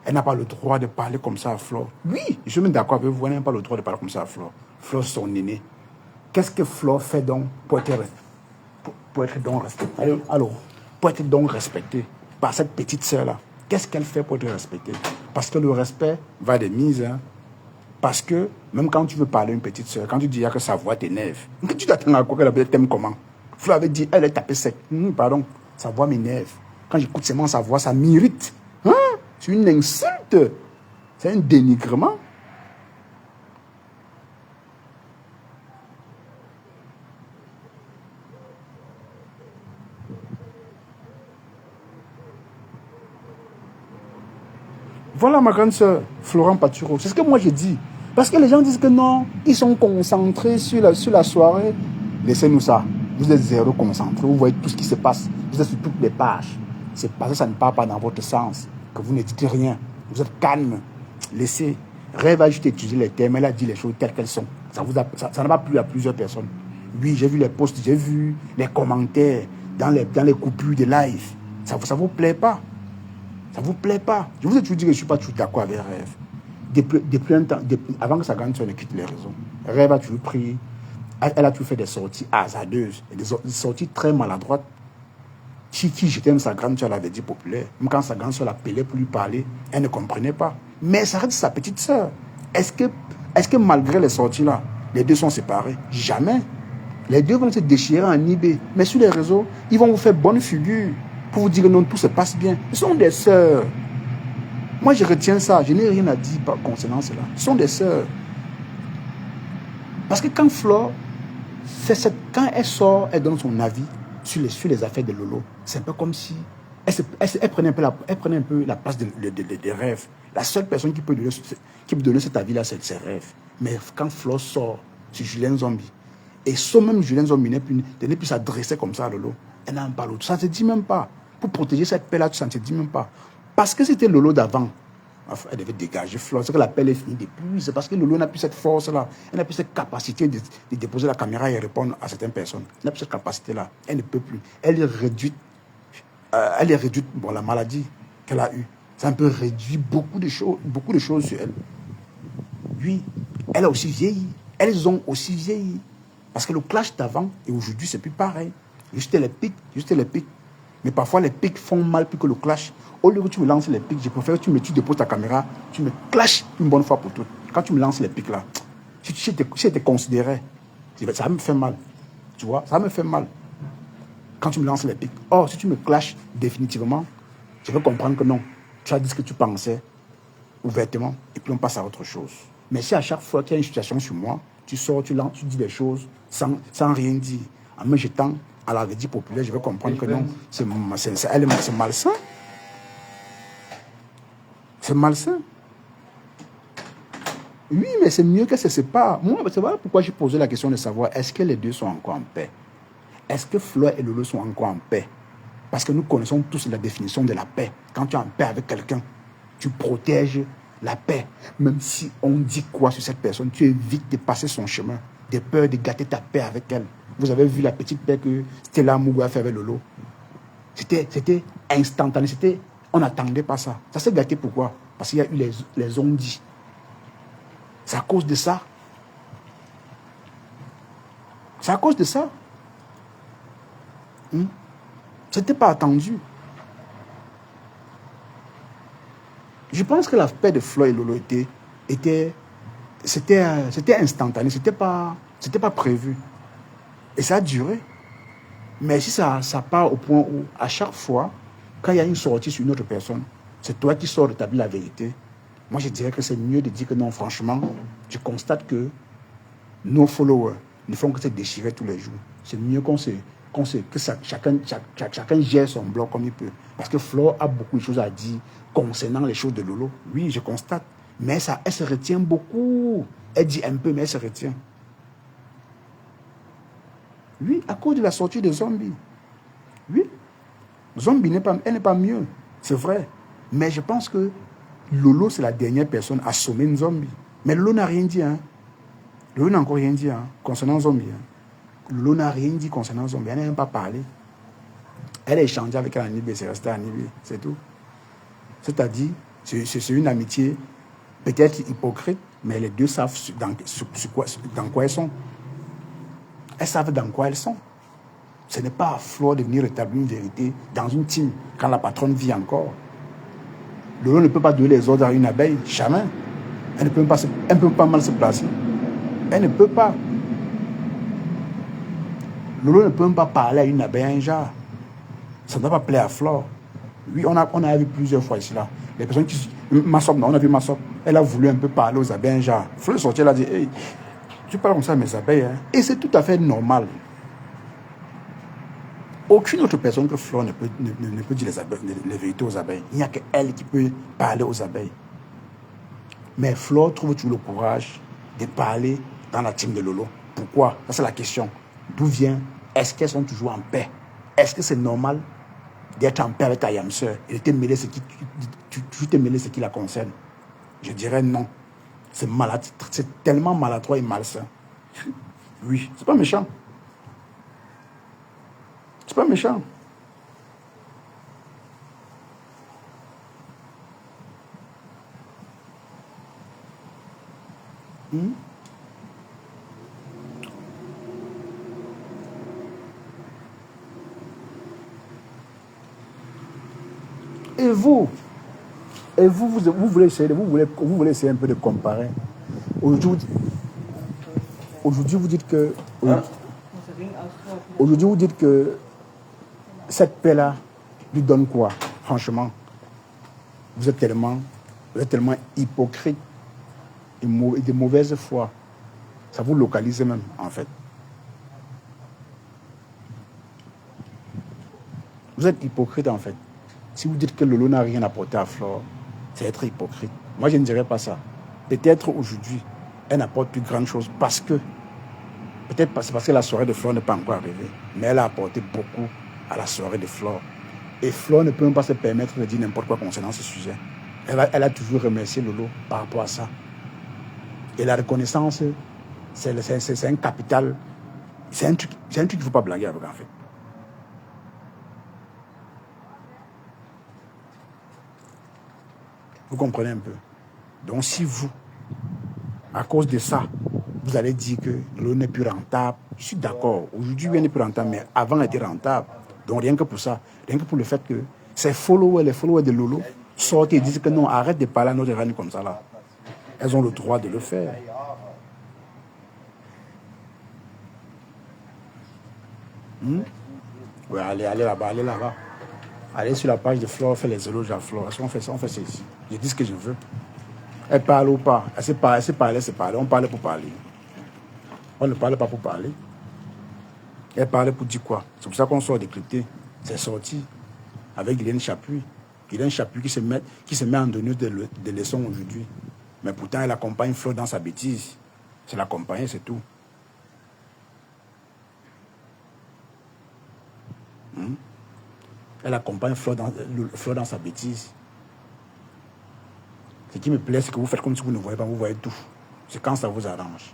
S1: Elle n'a pas le droit de parler comme ça à Flore. Oui, je suis même d'accord avec vous, elle n'a pas le droit de parler comme ça à Flore. Flore, son aîné. Qu'est-ce que Flore fait donc pour être donc respectée? Alors, pour être donc respectée par cette petite sœur-là, qu'est-ce qu'elle fait pour être respectée? Parce que le respect va de mise, hein. Parce que même quand tu veux parler à une petite sœur, quand tu dis que sa voix t'énerve, tu t'attends à quoi qu'elle t'aime comment? Flore avait dit, elle est tapée sec. Pardon, sa voix m'énerve. Quand j'écoute seulement sa voix, ça m'irrite. Hein? C'est une insulte. C'est un dénigrement. Voilà ma grande sœur, Florent Paturo. C'est ce que moi j'ai dit. Parce que les gens disent que non, ils sont concentrés sur la soirée. Laissez-nous ça. Vous êtes zéro concentré. Vous voyez tout ce qui se passe. Vous êtes sur toutes les pages. C'est parce que ça ne part pas dans votre sens que vous ne dites rien. Vous êtes calme. Laissez. Rêve a juste étudié les thèmes. Elle a dit les choses telles qu'elles sont. Ça n'a pas plu à plusieurs personnes. Oui, j'ai vu les posts, j'ai vu les commentaires dans les coupures de live. Ça ne vous plaît pas? Ça ne vous plaît pas? Je vous ai toujours dit que je ne suis pas toujours d'accord avec Rêve. Depuis un temps, avant que sa grande soeur ne quitte les réseaux, Rêve a toujours pris, elle a toujours fait des sorties hasardeuses, des sorties très maladroites. Qui j'étais sa grande soeur l'avait dit populaire. Même quand sa grande soeur l'appelait pour lui parler, elle ne comprenait pas. Mais ça reste sa petite soeur. Est-ce que malgré les sorties là, les deux sont séparés? Jamais. Les deux vont se déchirer en eBay. Mais sur les réseaux, ils vont vous faire bonne figure pour vous dire que non, tout se passe bien. Ils sont des sœurs. Moi, je retiens ça. Je n'ai rien à dire concernant cela. Ils sont des sœurs. Parce que quand Flore, quand elle sort, elle donne son avis sur les affaires de Lolo. C'est un peu comme si elle prenait un peu la place des rêves. La seule personne qui peut donner cet avis-là, c'est ses rêves. Mais quand Flore sort sur Julien Zombie, et sauf même Julien Zombie n'est plus s'adresser comme ça à Lolo, elle n'en parle pas. Ça ne se dit même pas. Pour protéger cette paix-là, ça ne se dit même pas. Parce que c'était Lolo d'avant. Elle devait dégager Flore. C'est que l'appel est fini depuis. C'est parce que Lolo n'a plus cette force-là. Elle n'a plus cette capacité de déposer la caméra et répondre à certaines personnes. Elle n'a plus cette capacité-là. Elle ne peut plus. Elle est réduite. Bon, la maladie qu'elle a eue, ça a un peu réduit beaucoup de choses sur elle. Oui, elle a aussi vieilli. Elles ont aussi vieilli. Parce que le clash d'avant et aujourd'hui, c'est plus pareil. Juste les pics. Mais parfois, les pics font mal plus que le clash. Au lieu que tu me lances les pics, je préfère que tu déposes ta caméra, tu me clashes une bonne fois pour toutes. Quand tu me lances les pics là, si je te considérais, ça me fait mal. Tu vois, ça me fait mal. Quand tu me lances les pics. Or, si tu me clashes définitivement, je vais comprendre que non. Tu as dit ce que tu pensais ouvertement et puis on passe à autre chose. Mais si à chaque fois qu'il y a une situation sur moi, tu sors, tu dis des choses sans rien dire, en me jetant à la vedie populaire, je vais comprendre que non, c'est malsain. C'est malsain. Oui, mais c'est mieux que ça se sépare. Moi, c'est voilà pourquoi j'ai posé la question de savoir est-ce que les deux sont encore en paix? Est-ce que Flore et Lolo sont encore en paix? Parce que nous connaissons tous la définition de la paix. Quand tu es en paix avec quelqu'un, tu protèges la paix. Même si on dit quoi sur cette personne, tu évites de passer son chemin, de peur de gâter ta paix avec elle. Vous avez vu la petite paix que Stella Mougou a fait avec Lolo. C'était instantané. On n'attendait pas ça. Ça s'est gâté pourquoi? Parce qu'il y a eu les ondits. C'est à cause de ça. C'est à cause de ça. C'était pas attendu. Je pense que la paix de Flore et Lolo c'était instantané, c'était pas prévu. Et ça a duré. Mais si ça part au point où, à chaque fois, quand il y a une sortie sur une autre personne, c'est toi qui sors de la vérité, moi je dirais que c'est mieux de dire que non, franchement, je constate que nos followers ne font que se déchirer tous les jours. C'est mieux que chacun gère son blog comme il peut. Parce que Flore a beaucoup de choses à dire concernant les choses de Lolo. Oui, je constate. Mais elle se retient beaucoup. Elle dit un peu, mais elle se retient. Oui, à cause de la sortie de Zombie. Oui. Zombie elle n'est pas mieux. C'est vrai. Mais je pense que Lolo, c'est la dernière personne à sommer une Zombie. Mais Lolo n'a rien dit. Lolo n'a encore rien dit concernant Zombie. Lolo n'a rien dit concernant Zombie. Elle n'a même pas parlé. Elle a échangé avec Anibé, c'est resté Anibé, c'est tout. C'est-à-dire, C'est une amitié peut-être hypocrite, mais les deux savent dans quoi elles sont. Elles savent dans quoi elles sont. Ce n'est pas à Flo de venir établir une vérité dans une team quand la patronne vit encore. Lolo ne peut pas donner les ordres à une abeille, jamais. Elle ne peut pas mal se placer. Elle ne peut pas. Lolo ne peut même pas parler à une abeille, à un genre. Ça ne doit pas plaire à Flore. Oui, on a vu plusieurs fois ici, là. Les personnes qui... Massop, non, on a vu Massop. Elle a voulu un peu parler aux abeilles, un genre. Flore est sortie, elle a dit, hey, tu parles comme ça à mes abeilles, hein. Et c'est tout à fait normal. Aucune autre personne que Flore ne peut dire les vérités aux abeilles. Il n'y a qu'elle qui peut parler aux abeilles. Mais Flore trouve toujours le courage de parler dans la team de Lolo. Pourquoi? Ça, c'est la question. D'où vient? Est-ce qu'elles sont toujours en paix? Est-ce que c'est normal d'être en paix avec ta yamseur et de te mêler ce qui la concerne? Je dirais non. C'est malade, c'est tellement maladroit et malsain. Oui, c'est pas méchant. C'est pas méchant. Et vous voulez essayer, vous voulez essayer un peu de comparer. Aujourd'hui, vous dites que... Aujourd'hui, vous dites que cette paix-là lui donne quoi? Franchement, vous êtes tellement hypocrite et de mauvaise foi. Ça vous localise même, en fait. Vous êtes hypocrite, en fait. Si vous dites que Lolo n'a rien apporté à Flore, c'est être hypocrite. Moi, je ne dirais pas ça. Peut-être aujourd'hui, elle n'apporte plus grand chose parce que... Peut-être c'est parce que la soirée de Flore n'est pas encore arrivée. Mais elle a apporté beaucoup à la soirée de Flore. Et Flore ne peut même pas se permettre de dire n'importe quoi concernant ce sujet. Elle a toujours remercié Lolo par rapport à ça. Et la reconnaissance, c'est un capital. C'est un truc qu'il ne faut pas blaguer avec, en fait. Vous comprenez un peu? Donc si vous, à cause de ça, vous allez dire que l'eau n'est plus rentable, je suis d'accord. Aujourd'hui, elle n'est plus rentable, mais avant, elle était rentable. Donc rien que pour ça, rien que pour le fait que les followers de Lolo sortent et disent que non, arrête de parler à notre reine comme ça là. Elles ont le droit de le faire. Oui, allez là-bas, allez là-bas. Allez sur la page de Flore, faire les éloges à Flore. On fait ça ici. Je dis ce que je veux. Elle parle ou pas. Elle sait parler. On parle pour parler. On ne parle pas pour parler. Elle parle pour dire quoi? C'est pour ça qu'on sort décrypté. C'est sorti avec Guylaine Chapuis. Guylaine Chapuis qui se met en donneuse de leçons aujourd'hui. Mais pourtant, elle accompagne Flore dans sa bêtise. C'est l'accompagner, c'est tout. Elle accompagne Flore dans sa bêtise. Ce qui me plaît, c'est que vous faites comme si vous ne voyez pas, vous voyez tout. C'est quand ça vous arrange.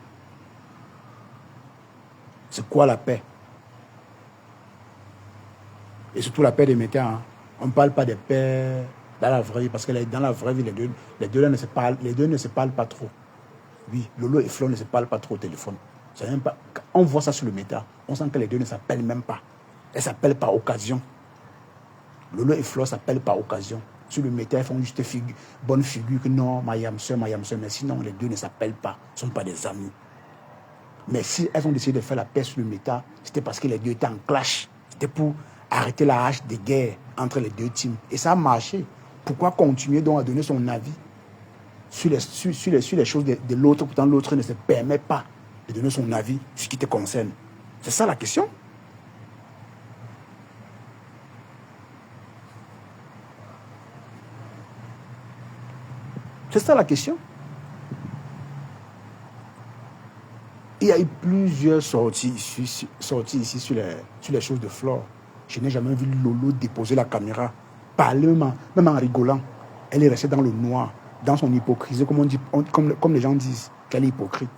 S1: C'est quoi la paix? Et surtout la paix des métiers. Hein. On ne parle pas de paix dans la vraie vie, parce que dans la vraie vie, les deux ne se parlent pas trop. Oui, Lolo et Flore ne se parlent pas trop au téléphone. Même pas, on voit ça sur le méta. On sent que les deux ne s'appellent même pas. Elles s'appellent par occasion. Lolo et Flore s'appellent par occasion. Sur le méta, elles font juste bonne figure que non, ma yamseur. Mais sinon, les deux ne s'appellent pas. Ce ne sont pas des amis. Mais si elles ont décidé de faire la paix sur le méta, c'était parce que les deux étaient en clash. C'était pour arrêter la hache de guerre entre les deux teams. Et ça a marché. Pourquoi continuer donc à donner son avis sur les choses de l'autre, pourtant l'autre ne se permet pas de donner son avis sur ce qui te concerne? C'est ça la question. C'est ça la question. Il y a eu plusieurs sorties ici sur les choses de Flore. Je n'ai jamais vu Lolo déposer la caméra, parler même en rigolant. Elle est restée dans le noir, dans son hypocrisie, comme les gens disent qu'elle est hypocrite.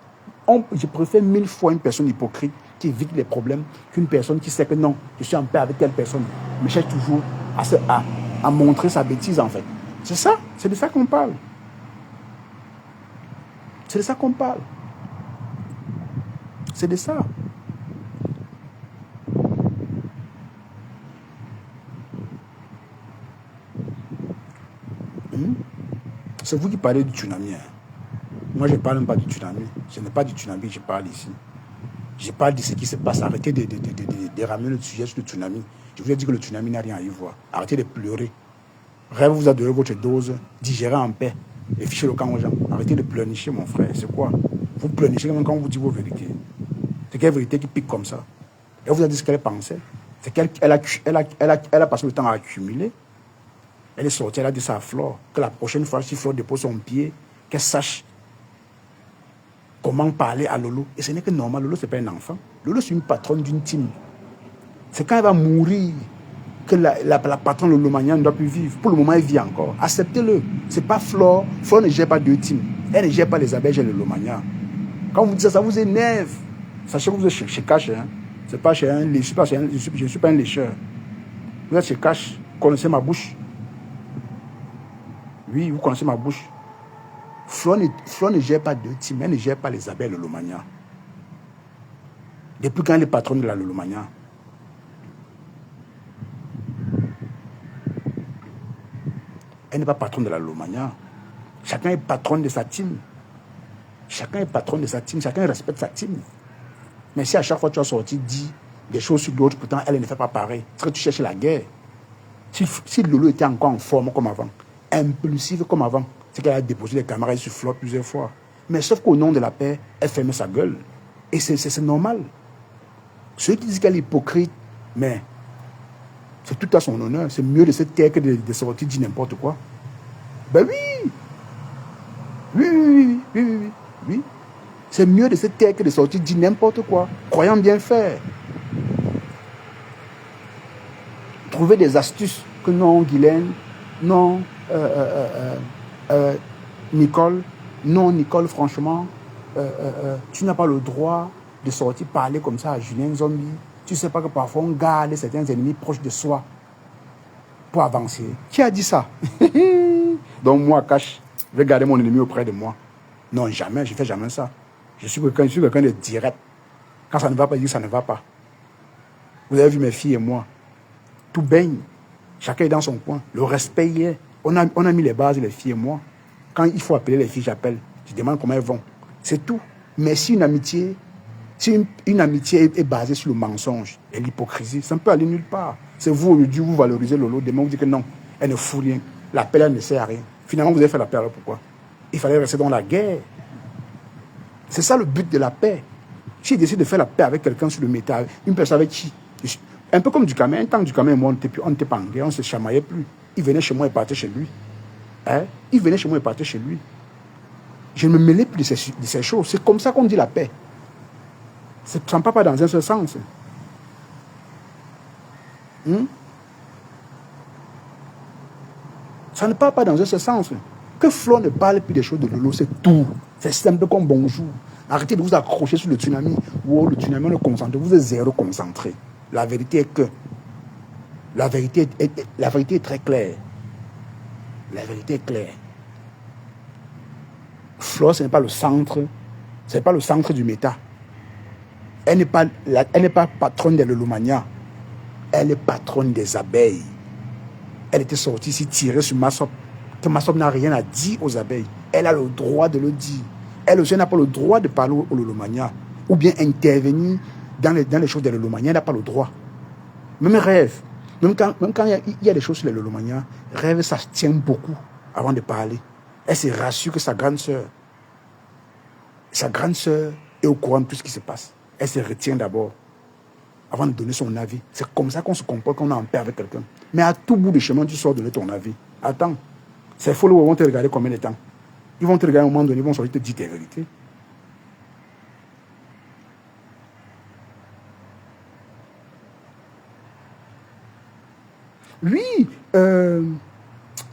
S1: Je préfère 1000 fois une personne hypocrite qui évite les problèmes qu'une personne qui sait que non, je suis en paix avec telle personne, mais cherche toujours à montrer sa bêtise en fait. C'est ça, c'est de ça qu'on parle. C'est de ça qu'on parle. C'est de ça. C'est vous qui parlez du tsunami. Hein. Moi, je ne parle même pas du tsunami. Ce n'est pas du tsunami que je parle ici. Je parle de ce qui se passe. Arrêtez de ramener le sujet sur le tsunami. Je vous ai dit que le tsunami n'a rien à y voir. Arrêtez de pleurer. Rêve, vous a donné votre dose. Digérez en paix. Et fichez le camp aux gens. Arrêtez de pleurnicher, mon frère. C'est quoi? Vous pleurnichez même quand on vous dit vos vérités. C'est quelle vérité qui pique comme ça? Elle vous a dit ce qu'elle pensait. C'est qu'elle a passé le temps à accumuler. Elle est sortie, elle a dit ça à Flore. Que la prochaine fois, si Flore dépose son pied, qu'elle sache comment parler à Lolo. Et ce n'est que normal. Lolo, ce n'est pas un enfant. Lolo, c'est une patronne d'une team. C'est quand elle va mourir que la patronne Lolo Mania ne doit plus vivre. Pour le moment, elle vit encore. Acceptez-le. Ce n'est pas Flore. Flore ne gère pas deux teams. Elle ne gère pas les abeilles et Lolo Mania. Quand vous dites ça, ça vous énerve. Sachez que vous êtes chez Cash. Hein. C'est pas chez un lécheur. Je ne suis pas un lécheur. Vous êtes chez Cash. Vous connaissez ma bouche. Oui, vous connaissez ma bouche. Flore ne gère pas deux teams. Elle ne gère pas les abeilles Lolo Mania. Depuis quand elle est patronne de la Lolo Mania? Elle n'est pas patronne de la Lolo Mania. Chacun est patron de sa team. Chacun est patron de sa team. Chacun respecte sa team. Mais si à chaque fois tu as sorti, dit des choses sur d'autres, pourtant elle ne fait pas pareil. C'est que tu cherches la guerre. Si Lolo était encore en forme comme avant, impulsive comme avant, c'est qu'elle a déposé les caméras sur Flore plusieurs fois. Mais sauf qu'au nom de la paix, elle ferme sa gueule. Et c'est normal. Ceux qui disent qu'elle est hypocrite, mais c'est tout à son honneur. C'est mieux de se taire que de sortir dire n'importe quoi. Ben oui. Oui. C'est mieux de se taire que de sortir dire n'importe quoi. Croyant bien faire. Trouver des astuces que non, Guylaine, non, Nicole, non, Nicole, franchement, tu n'as pas le droit de sortir parler comme ça à Julien Zombie. Tu ne sais pas que parfois on garde certains ennemis proches de soi pour avancer. Qui a dit ça? Donc moi, Cash, je vais garder mon ennemi auprès de moi. Non, jamais, je ne fais jamais ça. Je suis quelqu'un de direct. Quand ça ne va pas, je dis que ça ne va pas. Vous avez vu mes filles et moi. Tout baigne. Chacun est dans son coin. Le respect y est. On a mis les bases, les filles et moi. Quand il faut appeler les filles, j'appelle. Je demande comment elles vont. C'est tout. Mais si une amitié est basée sur le mensonge et l'hypocrisie, ça ne peut aller nulle part. C'est vous, aujourd'hui, vous valorisez Lolo. Demain, vous dites que non, elle ne fout rien. L'appel, elle ne sert à rien. Finalement, vous avez fait l'appel. Alors pourquoi? Il fallait rester dans la guerre. C'est ça le but de la paix. Si il décide de faire la paix avec quelqu'un sur le métal, une personne avec qui... Un peu comme Ducamé. Un temps, Ducamé et moi, on n'était pas en guerre, on ne se chamaillait plus. Il venait chez moi et partait chez lui. Hein? Il venait chez moi et partait chez lui. Je ne me mêlais plus de ces choses. C'est comme ça qu'on dit la paix. Ça ne part pas dans un seul sens. Ça ne part pas dans un seul sens. Que Flore ne parle plus des choses de Lolo, c'est tout. C'est simple comme bonjour. Arrêtez de vous accrocher sur le tsunami. Wow, le tsunami, on est concentré. Vous êtes zéro concentré. La vérité est que... La vérité est très claire. La vérité est claire. Flore, ce n'est pas le centre. Ce n'est pas le centre du méta. Elle n'est pas patronne de Lolo Mania. Elle est patronne des abeilles. Elle était sortie ici tirer sur Massop. Que Massop n'a rien à dire aux abeilles. Elle a le droit de le dire. Elle aussi n'a pas le droit de parler au Lolo Mania. Ou bien intervenir dans les choses de Lolo Mania. Elle n'a pas le droit. Même Rêve. Même quand il y a des choses sur les Lolo Mania, Rêve, ça se tient beaucoup avant de parler. Elle se rassure que sa grande sœur est au courant de tout ce qui se passe. Elle se retient d'abord avant de donner son avis. C'est comme ça qu'on se comporte, qu'on est en paix avec quelqu'un. Mais à tout bout de chemin, tu sors donner ton avis. Attends. Ces followers vont te regarder combien de temps? Ils vont te regarder à un moment donné, ils vont sortir te dire tes vérités. Oui,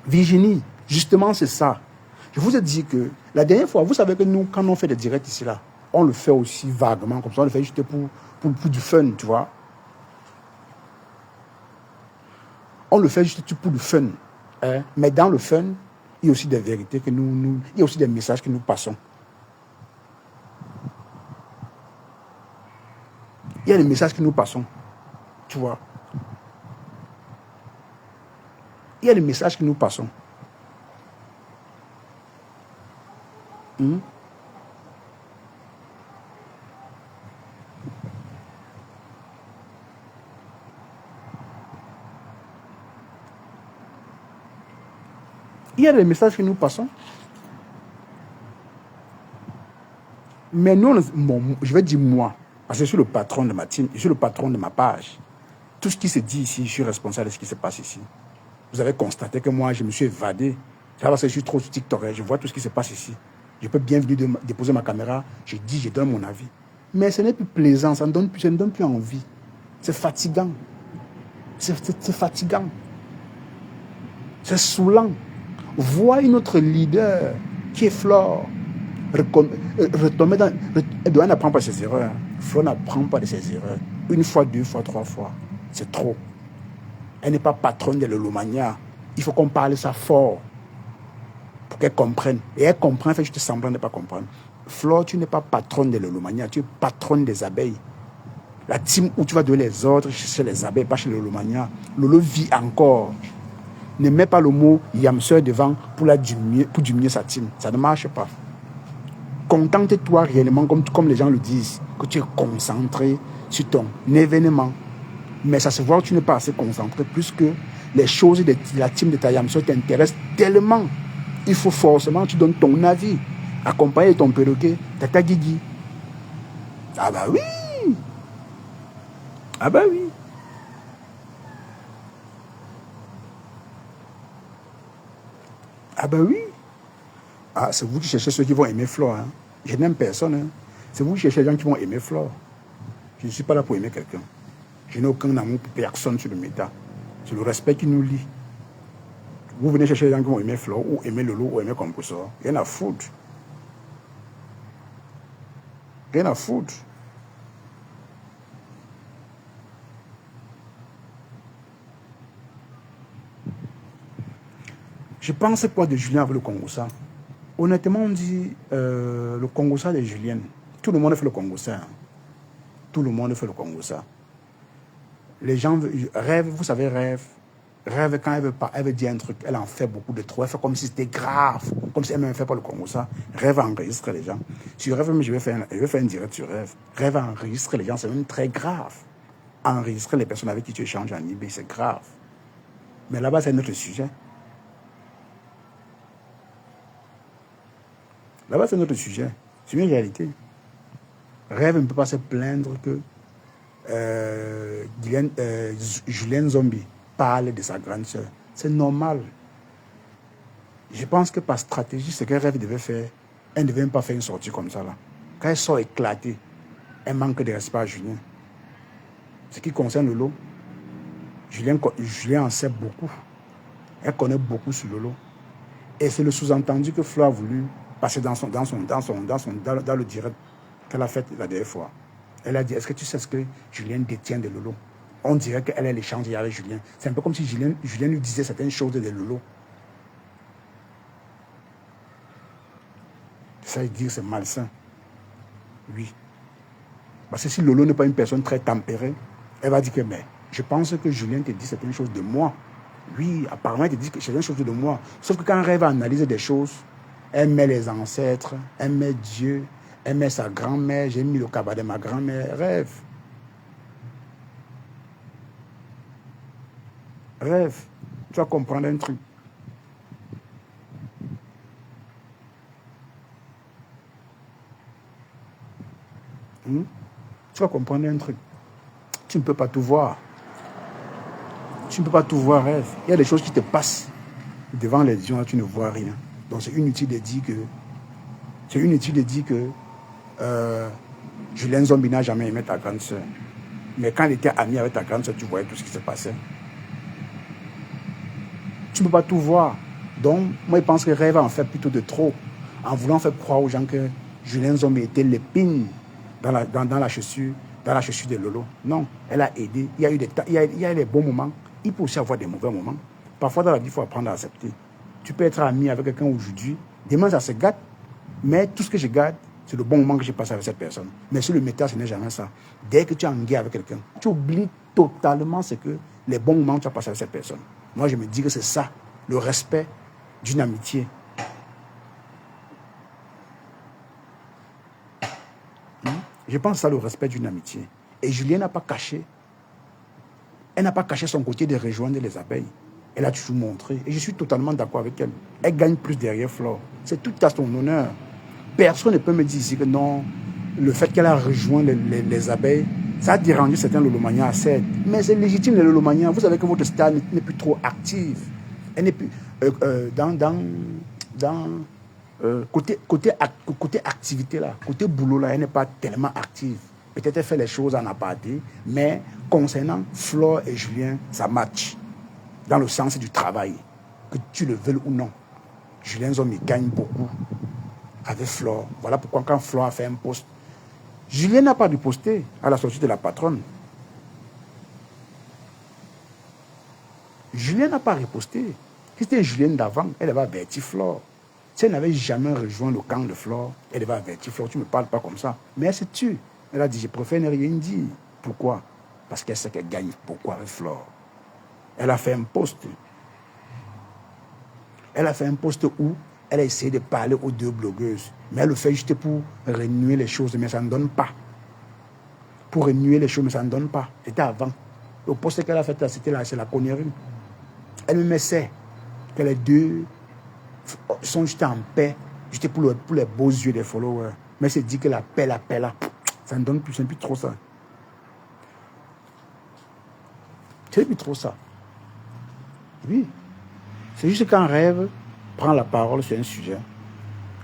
S1: Virginie, justement, c'est ça. Je vous ai dit que la dernière fois, vous savez que nous, quand on fait des directs ici, là, on le fait aussi vaguement, comme ça, on le fait juste pour du fun, tu vois. On le fait juste pour du fun. Hein? Mais dans le fun, Il y a aussi des vérités que il y a aussi des messages que nous passons. Il y a des messages que nous passons. Tu vois. Il y a des messages que nous passons. Il y a des messages que nous passons. Mais nous, bon, je vais dire moi, parce que je suis le patron de ma team, je suis le patron de ma page. Tout ce qui se dit ici, je suis responsable de ce qui se passe ici. Vous avez constaté que moi, je me suis évadé. C'est parce que je suis trop sur TikTok, je vois tout ce qui se passe ici. Je peux bien venir déposer ma caméra, je dis, je donne mon avis. Mais ce n'est plus plaisant, ça ne donne plus envie. C'est fatigant. C'est fatigant. C'est saoulant. Voir une autre leader qui est Flore retomber dans... Elle doit n'apprendre pas de ses erreurs. Flore n'apprend pas de ses erreurs. Une fois, deux fois, trois fois. C'est trop. Elle n'est pas patronne de l'Holomania. Il faut qu'on parle ça fort pour qu'elle comprenne. Et elle comprend, elle fait juste semblant de ne pas comprendre. Flore, tu n'es pas patronne de l'Holomania, tu es patronne des abeilles. La team où tu vas donner les ordres chez les abeilles, pas chez l'Holomania. Lolo vit encore. Ne mets pas le mot yamseur devant pour diminuer sa team. Ça ne marche pas. Contente-toi réellement, comme les gens le disent, que tu es concentré sur ton événement. Mais ça se voit que tu n'es pas assez concentré, plus que les choses de la team de ta yamseur t'intéressent tellement. Il faut forcément que tu donnes ton avis. Accompagné de ton perroquet, Tata Guigui. Ah bah oui! Ah bah oui! Ah bah oui! Ah, c'est vous qui cherchez ceux qui vont aimer Flore. Hein. Je n'aime personne. Hein. C'est vous qui cherchez les gens qui vont aimer Flore. Je ne suis pas là pour aimer quelqu'un. Je n'ai aucun amour pour personne sur le méta. C'est le respect qui nous lie. Vous venez chercher les gens qui vont aimer Flore, ou aimer Lolo, ou aimer Compressor. Rien à foutre. Rien à foutre. Je pense quoi de Julien avec le Congossa? Honnêtement, on dit le Congossa de Julien. Tout le monde fait le Congossa. Hein. Tout le monde fait le Congossa. Les gens rêvent, vous savez, rêve quand elle veut dire un truc, elle en fait beaucoup de trop. Elle fait comme si c'était grave, comme si elle ne fait pas le Congossa. Rêve enregistre les gens. Sur rêve, je vais faire un direct sur rêve. Rêve enregistre les gens, c'est même très grave. Enregistrer les personnes avec qui tu échanges en eBay, c'est grave. Mais là-bas, c'est notre sujet. Là-bas, c'est notre sujet. C'est une réalité. Rêve ne peut pas se plaindre que Julien Zombie parle de sa grande sœur. C'est normal. Je pense que par stratégie, ce que Rêve devait faire, elle ne devait même pas faire une sortie comme ça. Là. Quand elle sort éclatée, elle manque de respect à Julien. Ce qui concerne Lolo, Julien en sait beaucoup. Elle connaît beaucoup sur Lolo. Et c'est le sous-entendu que Flo a voulu passer dans le direct qu'elle a fait la dernière fois. Elle a dit, est-ce que tu sais ce que Julien détient de Lolo? On dirait qu'elle a l'échange avec Julien. C'est un peu comme si Julien lui disait certaines choses de Lolo. Ça veut dire que c'est malsain. Oui. Parce que si Lolo n'est pas une personne très tempérée, elle va dire que, mais je pense que Julien te dit certaines choses de moi. Oui, apparemment, il te dit certaines choses de moi. Sauf que quand Rêve analyse des choses, elle met les ancêtres, elle met Dieu, elle met sa grand-mère, j'ai mis le cabas de ma grand-mère. Rêve. Rêve. Tu vas comprendre un truc. Tu vas comprendre un truc. Tu ne peux pas tout voir. Tu ne peux pas tout voir, Rêve. Il y a des choses qui te passent devant les yeux, tu ne vois rien. Donc c'est inutile de dire que Julien Zombie n'a jamais aimé ta grande soeur. Mais quand il était ami avec ta grande soeur, tu voyais tout ce qui se passait. Tu ne peux pas tout voir. Donc, moi, je pense que Rêve en fait plutôt de trop. En voulant faire croire aux gens que Julien Zombie était l'épine dans la chaussure de Lolo. Non, elle a aidé. Il y a eu des bons moments. Il peut aussi avoir des mauvais moments. Parfois, dans la vie, il faut apprendre à accepter. Tu peux être ami avec quelqu'un aujourd'hui. Demain, ça se gâte. Mais tout ce que je garde, c'est le bon moment que j'ai passé avec cette personne. Mais sur le méta, ce n'est jamais ça. Dès que tu es en guerre avec quelqu'un, tu oublies totalement ce que les bons moments que tu as passé avec cette personne. Moi, je me dis que c'est ça, le respect d'une amitié. Je pense que ça, le respect d'une amitié. Et Julien n'a pas caché. Elle n'a pas caché son côté de rejoindre les abeilles. Elle a toujours montré. Et je suis totalement d'accord avec elle. Elle gagne plus derrière Flore. C'est tout à son honneur. Personne ne peut me dire ici que non, le fait qu'elle a rejoint les abeilles, ça a dérangé certains Lolomaniens à 7. Mais c'est légitime, les Lolomaniens. Vous savez que votre star n'est plus trop active. Elle n'est plus... côté activité là, côté boulot là, elle n'est pas tellement active. Peut-être elle fait les choses en aparté, mais concernant Flore et Julien, ça match. Dans le sens du travail, que tu le veuilles ou non. Julien Zombi gagne beaucoup avec Flore. Voilà pourquoi quand Flore a fait un post, Julien n'a pas riposté à la sortie de la patronne. Julien n'a pas riposté. Si c'était Julien d'avant, elle avait averti Flore. Si elle n'avait jamais rejoint le camp de Flore, elle avait averti Flore. Tu ne me parles pas comme ça. Mais elle se tue. Elle a dit, je préfère ne rien dire. Pourquoi? Parce qu'elle sait qu'elle gagne beaucoup avec Flore. Elle a fait un post. Elle a fait un post où elle a essayé de parler aux deux blogueuses. Mais elle le fait juste pour renouer les choses, mais ça ne donne pas. Pour renouer les choses, mais ça ne donne pas. C'était avant. Le post qu'elle a fait là, c'était là, c'est la connerie. Elle-même sait que les deux sont juste en paix, juste pour les beaux yeux des followers. Mais c'est dit que la paix là, ça ne donne plus, c'est plus trop ça. C'est plus trop ça. Oui. C'est juste qu'un rêve prend la parole sur un sujet.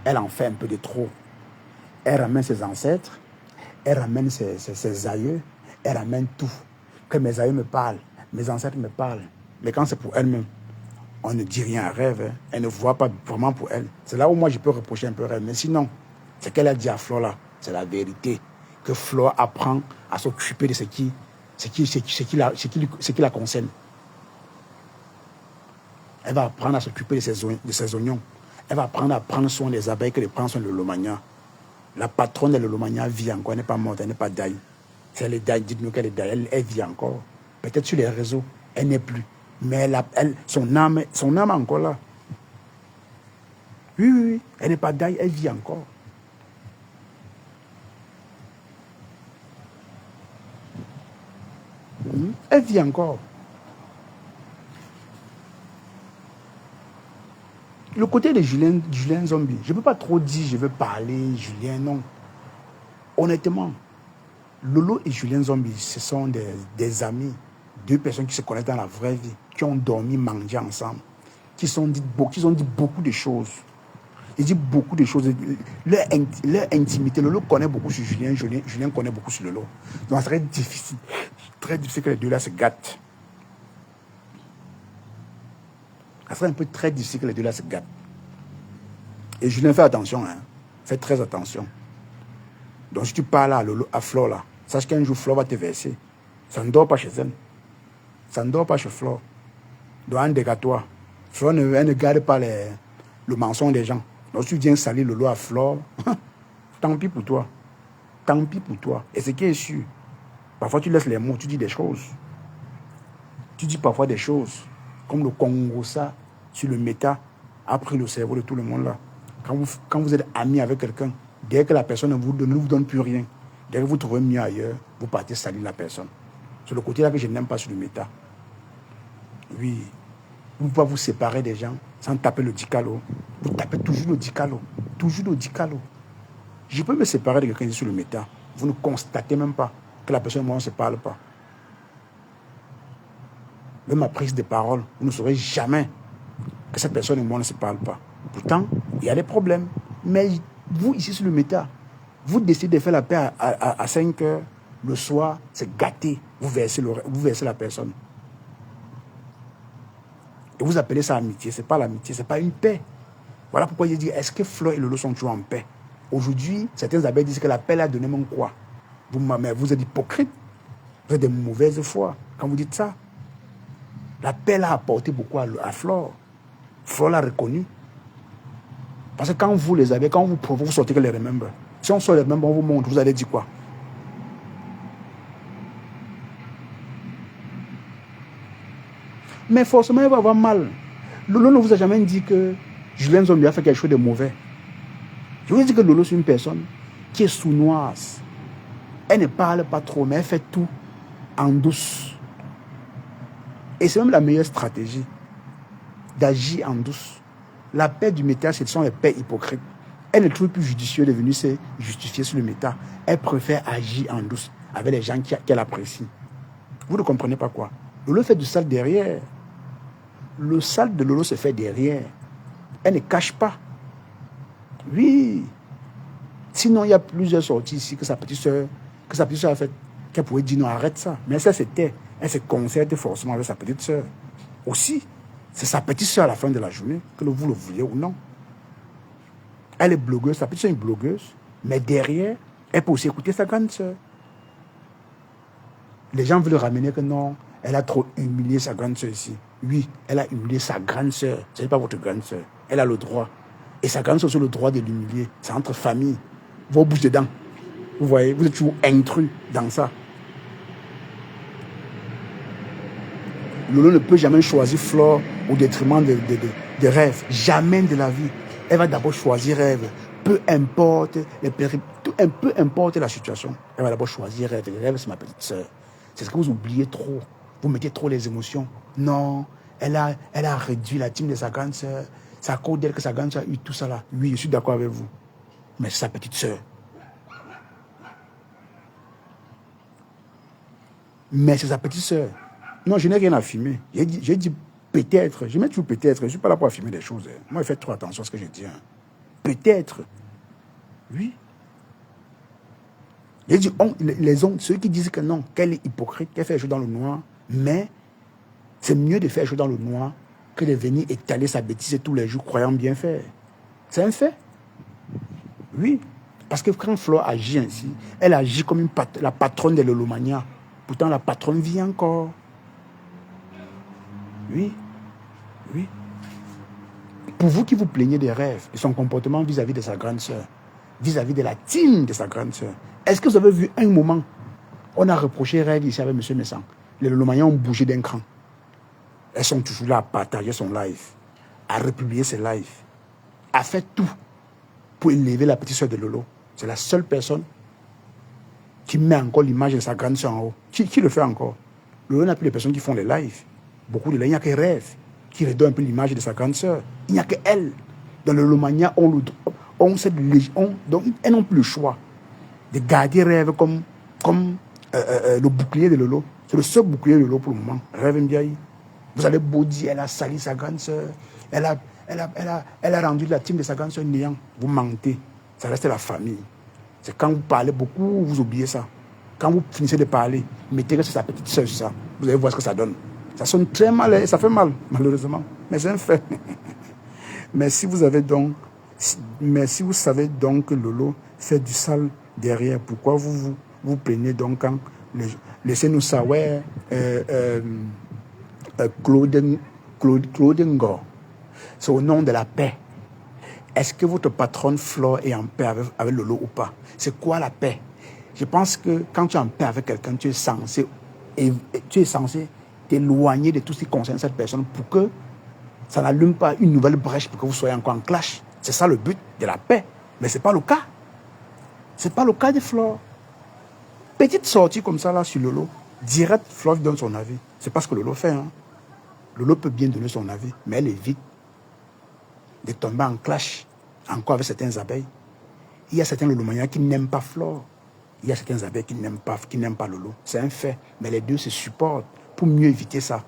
S1: Elle en fait un peu de trop. Elle ramène ses ancêtres, elle ramène ses aïeux, elle ramène tout. Que mes aïeux me parlent, mes ancêtres me parlent. Mais quand c'est pour elle-même, on ne dit rien à rêve. Hein. Elle ne voit pas vraiment pour elle. C'est là où moi je peux reprocher un peu rêve. Mais sinon, ce qu'elle a dit à Flore là, c'est la vérité. Que Flore apprend à s'occuper de ce qui la concerne. Elle va apprendre à s'occuper de ses oignons. Elle va apprendre à prendre soin des abeilles que de prendre soin de Lolomania. La patronne de Lolomania vit encore, elle n'est pas morte, elle n'est pas daille. Si elle est daille, dites-nous qu'elle est daille, elle vit encore. Peut-être sur les réseaux, elle n'est plus. Mais son âme est encore là. Oui, elle n'est pas daille, elle vit encore. Elle vit encore. Le côté de Julien Zombi, je ne peux pas trop dire, je veux parler, Julien, non. Honnêtement, Lolo et Julien Zombi, ce sont des amis, deux personnes qui se connaissent dans la vraie vie, qui ont dormi, mangé ensemble, qui ont dit beaucoup de choses. Ils disent beaucoup de choses. Leur intimité, Lolo connaît beaucoup sur Julien, Julien connaît beaucoup sur Lolo. Donc, c'est très difficile que les deux-là se gâtent. Ça serait un peu très difficile que les deux-là se gâtent. Et Julien, fais attention, hein. Fais très attention. Donc, si tu parles à Flore, là, sache qu'un jour, Flore va te verser. Ça ne dort pas chez elle. Ça ne dort pas chez Flore. Donc, un dégât-toi. Flore ne garde pas le mensonge des gens. Donc, si tu viens salir Lolo à Flore, tant pis pour toi. Tant pis pour toi. Et ce qui est sûr, parfois, tu laisses les mots, tu dis des choses. Tu dis parfois des choses. Comme le Congo, ça, sur le méta, a pris le cerveau de tout le monde là. Quand vous êtes ami avec quelqu'un, dès que la personne ne vous donne plus rien, dès que vous trouvez mieux ailleurs, vous partez salir la personne. C'est le côté là que je n'aime pas sur le méta. Oui, vous ne pouvez pas vous séparer des gens sans taper le dicalo. Vous tapez toujours le dicalo. Toujours le dicalo. Je peux me séparer de quelqu'un sur le méta. Vous ne constatez même pas que la personne et moi, on ne se parle pas. Même ma prise de parole, vous ne saurez jamais que cette personne et moi ne se parlent pas. Pourtant, il y a des problèmes. Mais vous, ici sur le méta, vous décidez de faire la paix à 5 heures. Le soir, c'est gâté. Vous versez la personne. Et vous appelez ça amitié. Ce n'est pas l'amitié, ce n'est pas une paix. Voilà pourquoi je dis, est-ce que Flore et Lolo sont toujours en paix? Aujourd'hui, certains abeilles disent que la paix l'a donné mon quoi? Mais vous êtes hypocrite. Vous êtes de mauvaise foi quand vous dites ça. La paix l'a apporté beaucoup à Flore. Flo l'a reconnu. Parce que quand vous les avez, quand vous prouvez, vous sortez que les remember. Si on sort les remember, on vous montre, vous allez dire quoi? Mais forcément, il va avoir mal. Lolo ne vous a jamais dit que Julien Zon lui a fait quelque chose de mauvais. Je vous dis que Lolo, c'est une personne qui est sournoise. Elle ne parle pas trop, mais elle fait tout en douce. Et c'est même la meilleure stratégie d'agir en douce. La paix du méta, ce sont les paix hypocrites. Elle ne trouve plus judicieux de venir se justifier sur le méta. Elle préfère agir en douce avec les gens qu'elle apprécie. Vous ne comprenez pas quoi? Lolo fait du sale derrière. Le sale de Lolo se fait derrière. Elle ne cache pas. Oui. Sinon, il y a plusieurs sorties ici que sa petite soeur a fait, qu'elle pouvait dire non, arrête ça. Mais ça, c'était. Elle se concerte forcément avec sa petite soeur. Aussi, c'est sa petite soeur à la fin de la journée, que vous le vouliez ou non. Elle est blogueuse, sa petite soeur est une blogueuse, mais derrière, elle peut aussi écouter sa grande soeur. Les gens veulent ramener que non, elle a trop humilié sa grande soeur ici. Oui, elle a humilié sa grande soeur. Ce n'est pas votre grande soeur. Elle a le droit. Et sa grande soeur a le droit de l'humilier. C'est entre famille. Vos bouches dedans. Vous voyez, vous êtes toujours intrus dans ça. Lolo ne peut jamais choisir Flore au détriment de rêve. Jamais de la vie. Elle va d'abord choisir rêve. Peu importe les péripéties, peu importe la situation. Elle va d'abord choisir rêve. Rêve, c'est ma petite soeur. C'est ce que vous oubliez trop. Vous mettez trop les émotions. Non, elle a réduit la team de sa grande soeur. C'est à cause d'elle que sa grande soeur a eu tout ça là. Oui, je suis d'accord avec vous. Mais c'est sa petite soeur. Mais c'est sa petite soeur. Non, je n'ai rien à filmer. J'ai dit peut-être. Je mets toujours peut-être. Je ne suis pas là pour filmer des choses. Moi, faites trop attention à ce que je dis. Peut-être. Oui. J'ai dit, ceux qui disent que non, qu'elle est hypocrite, qu'elle fait jouer dans le noir, mais c'est mieux de faire jouer dans le noir que de venir étaler sa bêtise tous les jours, croyant bien faire. C'est un fait. Oui. Parce que quand Flore agit ainsi, elle agit comme la patronne de l'Olomania. Pourtant, la patronne vit encore. Oui. Oui. Pour vous qui vous plaignez des rêves, de son comportement vis-à-vis de sa grande sœur, vis-à-vis de la team de sa grande sœur, est-ce que vous avez vu un moment, on a reproché rêve ici avec M. Messan. Les Lolomaniens ont bougé d'un cran. Elles sont toujours là à partager son live, à republier ses lives, à faire tout pour élever la petite sœur de Lolo. C'est la seule personne qui met encore l'image de sa grande sœur en haut. Qui le fait encore? Lolo n'a plus de personnes qui font les lives. Beaucoup de là, il n'y a que rêve qui redonne un peu l'image de sa grande sœur. Il n'y a que elle. Dans le Lomania, donc elles n'ont plus le choix de garder rêve comme le bouclier de Lolo. C'est le seul bouclier de Lolo pour le moment. Rêve Mbiaye. Vous allez beau dire, elle a sali sa grande sœur. Elle a rendu la team de sa grande sœur néant. Vous mentez. Ça reste la famille. C'est quand vous parlez beaucoup, vous oubliez ça. Quand vous finissez de parler, mettez que c'est sa petite sœur, ça. Vous allez voir ce que ça donne. Ça sonne très mal et ça fait mal, malheureusement. Mais c'est un fait. Mais si vous savez donc que Lolo fait du sale derrière, pourquoi vous plaignez donc quand laissez-nous savoir Claude Ngor, c'est au nom de la paix. Est-ce que votre patronne Flore est en paix avec Lolo ou pas? C'est quoi la paix? Je pense que quand tu es en paix avec quelqu'un, tu es censé t'éloigner de tout ce qui concerne cette personne pour que ça n'allume pas une nouvelle brèche pour que vous soyez encore en clash. C'est ça le but de la paix. Mais ce n'est pas le cas. Ce n'est pas le cas de Flore. Petite sortie comme ça là sur Lolo, direct, Flore donne son avis. C'est pas ce que Lolo fait. Lolo peut bien donner son avis, mais elle évite de tomber en clash encore avec certaines abeilles. Il y a certains Lolomaniens qui n'aiment pas Flore. Il y a certains abeilles qui n'aiment pas Lolo. C'est un fait. Mais les deux se supportent pour mieux éviter ça.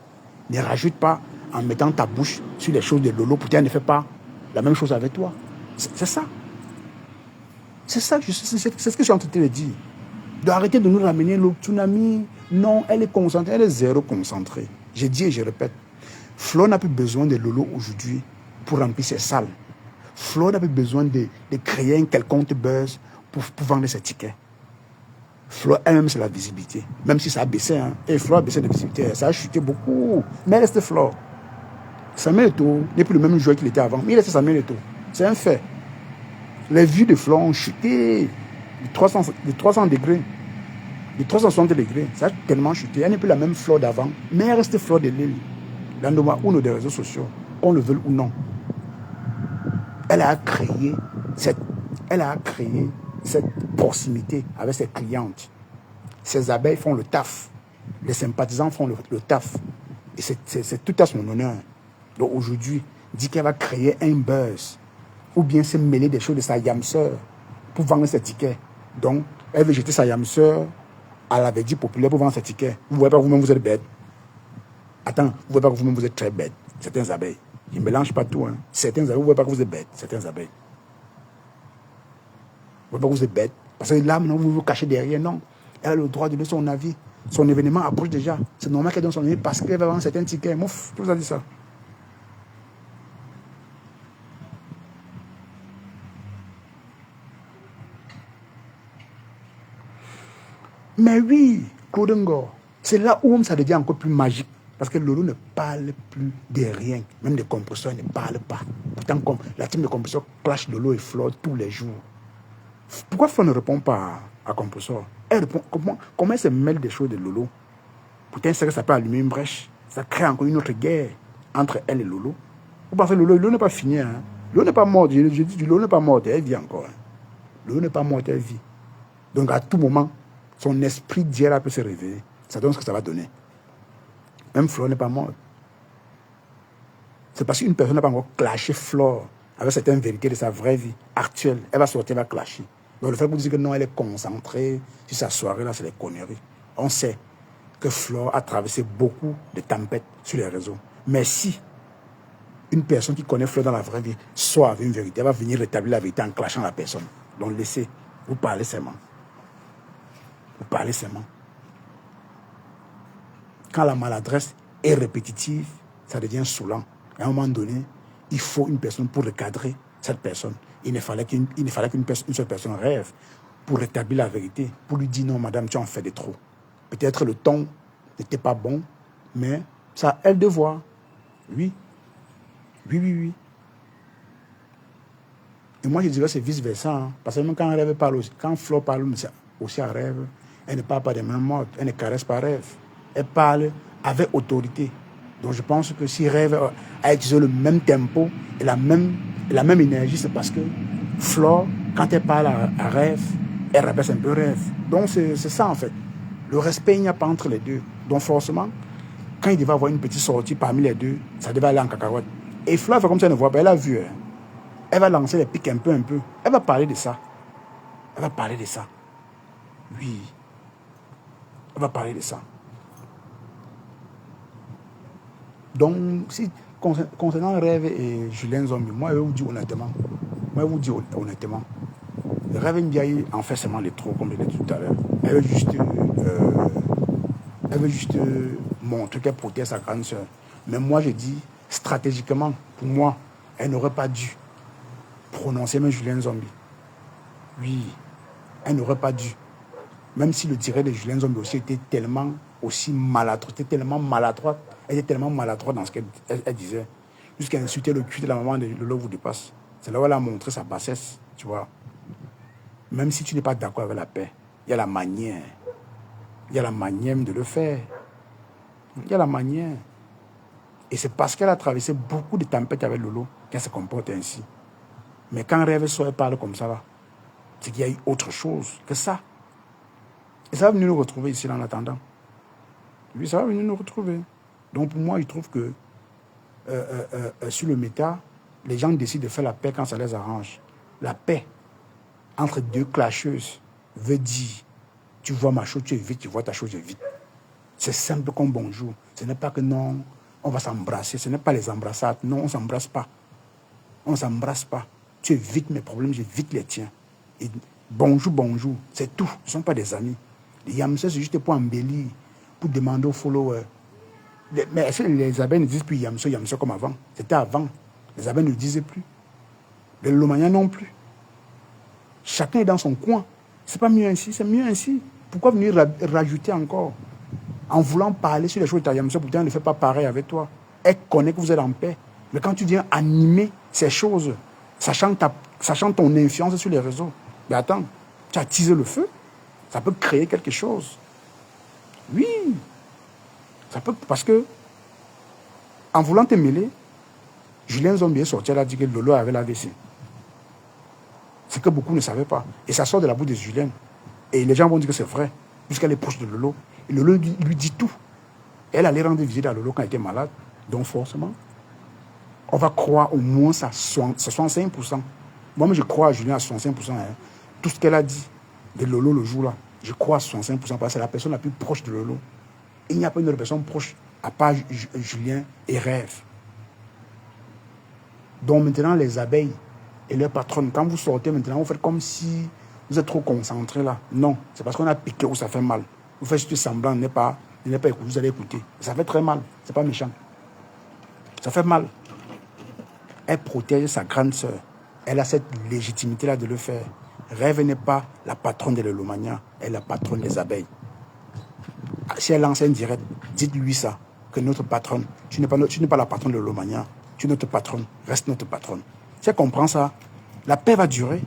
S1: Ne rajoute pas en mettant ta bouche sur les choses de Lolo pour qu'elle ne fait pas la même chose avec toi. C'est ça. C'est ça, c'est ce que je suis en train de te dire. D'arrêter de nous ramener le tsunami. Non, elle est concentrée, elle est zéro concentrée. J'ai dit et je répète, Flore n'a plus besoin de Lolo aujourd'hui pour remplir ses salles. Flore n'a plus besoin de créer un quelconque buzz pour vendre ses tickets. Flore elle-même, c'est la visibilité. Même si ça a baissé. Et Flore a baissé de visibilité. Ça a chuté beaucoup. Mais elle reste Flore. Samuel Eto'o n'est plus le même joueur qu'il était avant. Mais il est Samuel Eto'o. C'est un fait. Les vues de Flore ont chuté de 300 degrés. De 360 degrés. Ça a tellement chuté. Elle n'est plus la même Flore d'avant. Mais elle reste Flore de Lille. L'endoma ou des réseaux sociaux. Qu'on le veuille ou non. Elle a créé cette proximité avec ses clientes. Ses abeilles font le taf. Les sympathisants font le taf. Et c'est tout à son honneur. Donc aujourd'hui, dit qu'elle va créer un buzz. Ou bien se mêler des choses de sa yamseur pour vendre ses tickets. Donc, elle veut jeter sa yamseur à la vedie populaire pour vendre ses tickets. Vous ne voyez pas vous-même, vous êtes bête. Attends, vous ne voyez pas que vous-même, vous êtes très bête. Certaines abeilles. Je ne mélange pas tout. Hein. Certaines abeilles, vous ne voyez pas que vous êtes bête. Certaines abeilles. Vous ne voyez pas que vous êtes bête. Parce que là, maintenant, vous vous cachez derrière. Non. Elle a le droit de donner son avis. Son événement approche déjà. C'est normal qu'elle donne son avis parce qu'elle va vendre certains tickets. Mouf, qui vous a dit ça? Mais oui, Claude Ngor, c'est là où ça devient encore plus magique. Parce que Lolo ne parle plus de rien. Même des compresseurs ne parlent pas. Pourtant, comme la team de compresseurs clash Lolo et Flore tous les jours. Pourquoi Flore ne répond pas à compresseur? Elle répond, comment elle se mêle des choses de Lolo? Pourtant, c'est que ça peut allumer une brèche. Ça crée encore une autre guerre entre elle et Lolo. Vous pensez que Lolo n'est pas fini. Hein? Lolo n'est pas mort. Je dis, Lolo n'est pas mort. Elle vit encore. Hein? Lolo n'est pas mort. Elle vit. Donc, à tout moment, son esprit d'hier peut se réveiller. Ça donne ce que ça va donner. Même Flore n'est pas morte. C'est parce qu'une personne n'a pas encore clashé Flore avec certaines vérités de sa vraie vie actuelle. Elle va sortir, elle va clasher. Donc le fait que vous dites que non, elle est concentrée sur sa soirée, là, c'est des conneries. On sait que Flore a traversé beaucoup de tempêtes sur les réseaux. Mais si une personne qui connaît Flore dans la vraie vie soit avec une vérité, elle va venir rétablir la vérité en clashant la personne. Donc laissez, vous parlez seulement. Vous parlez seulement. Quand la maladresse est répétitive, ça devient saoulant. À un moment donné, il faut une personne pour recadrer cette personne. Il ne fallait qu'une seule personne rêve pour rétablir la vérité, pour lui dire non, madame, tu en fais de trop. Peut-être le ton n'était pas bon, mais ça a elle de voir. Oui. Oui, oui, oui. Et moi, je dirais que c'est vice-versa. Hein, parce que même quand rêve parle aussi, quand Flore parle aussi à rêve, elle ne parle pas des mêmes mots, elle ne caresse pas rêve. Elle parle avec autorité. Donc je pense que si Rêve a utilisé le même tempo et la même énergie, c'est parce que Flore, quand elle parle à Rêve, elle rabaisse un peu Rêve. Donc c'est ça en fait. Le respect, il n'y a pas entre les deux. Donc forcément, quand il devait avoir une petite sortie parmi les deux, ça devait aller en cacahuète. Et Flore fait comme ça, elle ne voit pas, elle a vu. Hein. Elle va lancer les pics un peu. Elle va parler de ça. Elle va parler de ça. Oui. Elle va parler de ça. Donc, si, concernant Rêve et Julien Zombie, moi, je vous dis honnêtement, Rêve Ndiaye en fait seulement les trop, comme je l'ai dit tout à l'heure. Elle veut juste montrer qu'elle protège sa grande soeur. Mais moi, je dis, stratégiquement, pour moi, elle n'aurait pas dû prononcer même Julien Zombie. Oui, elle n'aurait pas dû. Même si le direct de Julien Zombie aussi était tellement maladroite, elle était tellement maladroite dans ce qu'elle disait, jusqu'à insulter le cul de la maman de Lolo vous dépasse. C'est là où elle a montré sa bassesse, tu vois. Même si tu n'es pas d'accord avec la paix, il y a la manière. Il y a la manière de le faire. Il y a la manière. Et c'est parce qu'elle a traversé beaucoup de tempêtes avec Lolo qu'elle se comporte ainsi. Mais quand Rêve soit elle parle comme ça, là, c'est qu'il y a eu autre chose que ça. Et ça va venir nous retrouver ici en attendant. Oui, ça va venir nous retrouver. Donc pour moi, je trouve que sur le méta, les gens décident de faire la paix quand ça les arrange. La paix entre deux clasheuses veut dire, tu vois ma chose, tu évites, tu vois ta chose, j'évite. C'est simple comme bonjour. Ce n'est pas que non, on va s'embrasser. Ce n'est pas les embrassades. Non, on ne s'embrasse pas. On ne s'embrasse pas. Tu évites mes problèmes, j'évite les tiens. Et bonjour, bonjour, c'est tout. Ce ne sont pas des amis. Les yamseurs, c'est juste pour embellir, pour demander aux followers. Mais est-ce que les abeilles ne disent plus yamseur comme avant? C'était avant. Les abeilles ne le disaient plus. Les lomaniens non plus. Chacun est dans son coin. C'est pas mieux ainsi, c'est mieux ainsi. Pourquoi venir rajouter encore? En voulant parler sur les choses de ta yamseur, pourtant elle ne fait pas pareil avec toi. Elle connaît que vous êtes en paix. Mais quand tu viens animer ces choses, sachant ton influence sur les réseaux, mais attends, tu as attisé le feu. Ça peut créer quelque chose. Oui. Ça peut, parce que, en voulant te mêler, Julien Zombie est sorti, elle a dit que Lolo avait l'AVC. C'est que beaucoup ne savaient pas. Et ça sort de la bouche de Julien. Et les gens vont dire que c'est vrai, puisqu'elle est proche de Lolo. Et Lolo lui dit tout. Elle allait rendre visite à Lolo quand elle était malade. Donc forcément, on va croire au moins à 65%. Moi, je crois à Julien à 65%. Hein. Tout ce qu'elle a dit de Lolo le jour-là, je crois à 65% parce que c'est la personne la plus proche de Lolo. Il n'y a pas une autre personne proche à part Julien et Rêve. Donc maintenant, les abeilles et leurs patronnes, quand vous sortez maintenant, vous faites comme si vous êtes trop concentrés là. Non, c'est parce qu'on a piqué ou ça fait mal. Vous faites juste semblant, n'est pas écouté, vous allez écouter. Ça fait très mal, c'est pas méchant. Ça fait mal. Elle protège sa grande sœur. Elle a cette légitimité-là de le faire. Rêve n'est pas la patronne de l'Elomania, elle est la patronne des abeilles. Si elle lance un direct, dites-lui ça, que notre patronne, tu n'es pas la patronne de l'Elomania, tu es notre patronne, reste notre patronne. Si elle comprend ça, la paix va durer.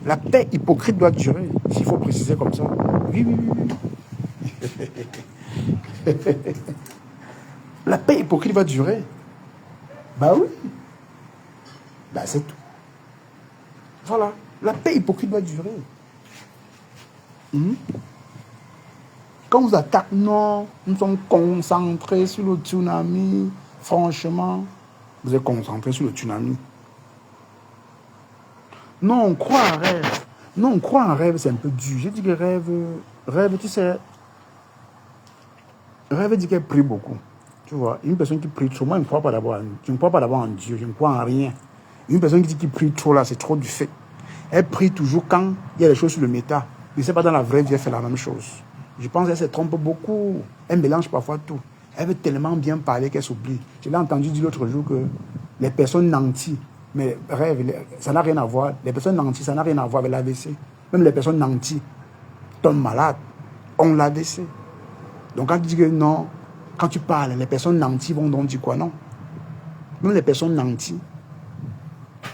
S1: La paix hypocrite doit durer, s'il faut préciser comme ça. Oui, oui, oui. La paix hypocrite va durer. Bah oui. Bah c'est tout. Voilà. La paix hypocrite doit durer. Quand on vous attaque, non, nous sommes concentrés sur le tsunami. Franchement, vous êtes concentrés sur le tsunami. Non, on croit en rêve. Non, on croit en rêve, c'est un peu dur. J'ai dit que rêve, tu sais, rêve dit qu'elle prie beaucoup. Tu vois, une personne qui prie trop, moi, je ne crois pas d'abord en Dieu, je ne crois en rien. Une personne qui dit qu'il prie trop, là, c'est trop du fait. Elle prie toujours quand il y a des choses sur le méta. Mais c'est pas dans la vraie vie, elle fait la même chose. Je pense qu'elle se trompe beaucoup. Elle mélange parfois tout. Elle veut tellement bien parler qu'elle s'oublie. Je l'ai entendu dire l'autre jour que les personnes nantis, mais rêve, ça n'a rien à voir. Les personnes nantis, ça n'a rien à voir avec l'AVC. Même les personnes nantis tombent malades, ont l'AVC. Donc quand tu dis que non, quand tu parles, les personnes nantis vont donc dire quoi? Non. Même les personnes nantis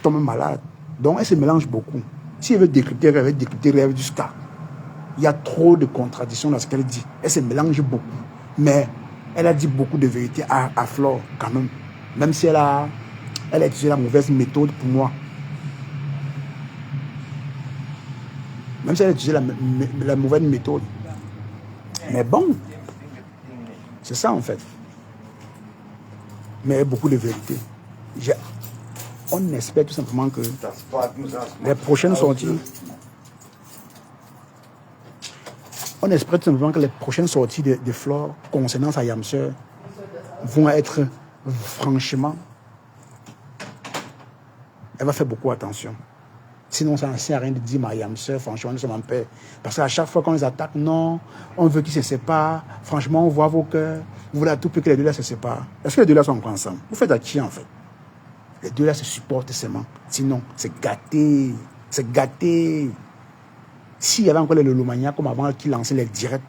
S1: tombent malades. Donc elle se mélange beaucoup. Si elle veut décrypter rêve, elle veut décrypter rêve jusqu'à. Il y a trop de contradictions dans ce qu'elle dit. Elle se mélange beaucoup. Mais elle a dit beaucoup de vérité à Flore quand même. Même si elle a utilisé la mauvaise méthode pour moi. Même si elle a utilisé la mauvaise méthode. Mais bon, c'est ça en fait. Mais beaucoup de vérité. On espère tout simplement que les prochaines sorties... On espère tout simplement que les prochaines sorties de Flore concernant sa Yamseur vont être franchement... Elle va faire beaucoup attention. Sinon, ça ne sert à rien de dire ma Yamseur, franchement, nous sommes en paix. Parce qu'à chaque fois qu'on les attaque, non, on veut qu'ils se séparent. Franchement, on voit vos cœurs. Vous voulez à tout prix que les deux là se séparent. Est-ce que les deux là sont encore ensemble? Vous faites à qui en fait? Les deux là se supportent seulement. Sinon, c'est gâté. C'est gâté. S'il y avait encore les Lolomania comme avant qui lançaient les directs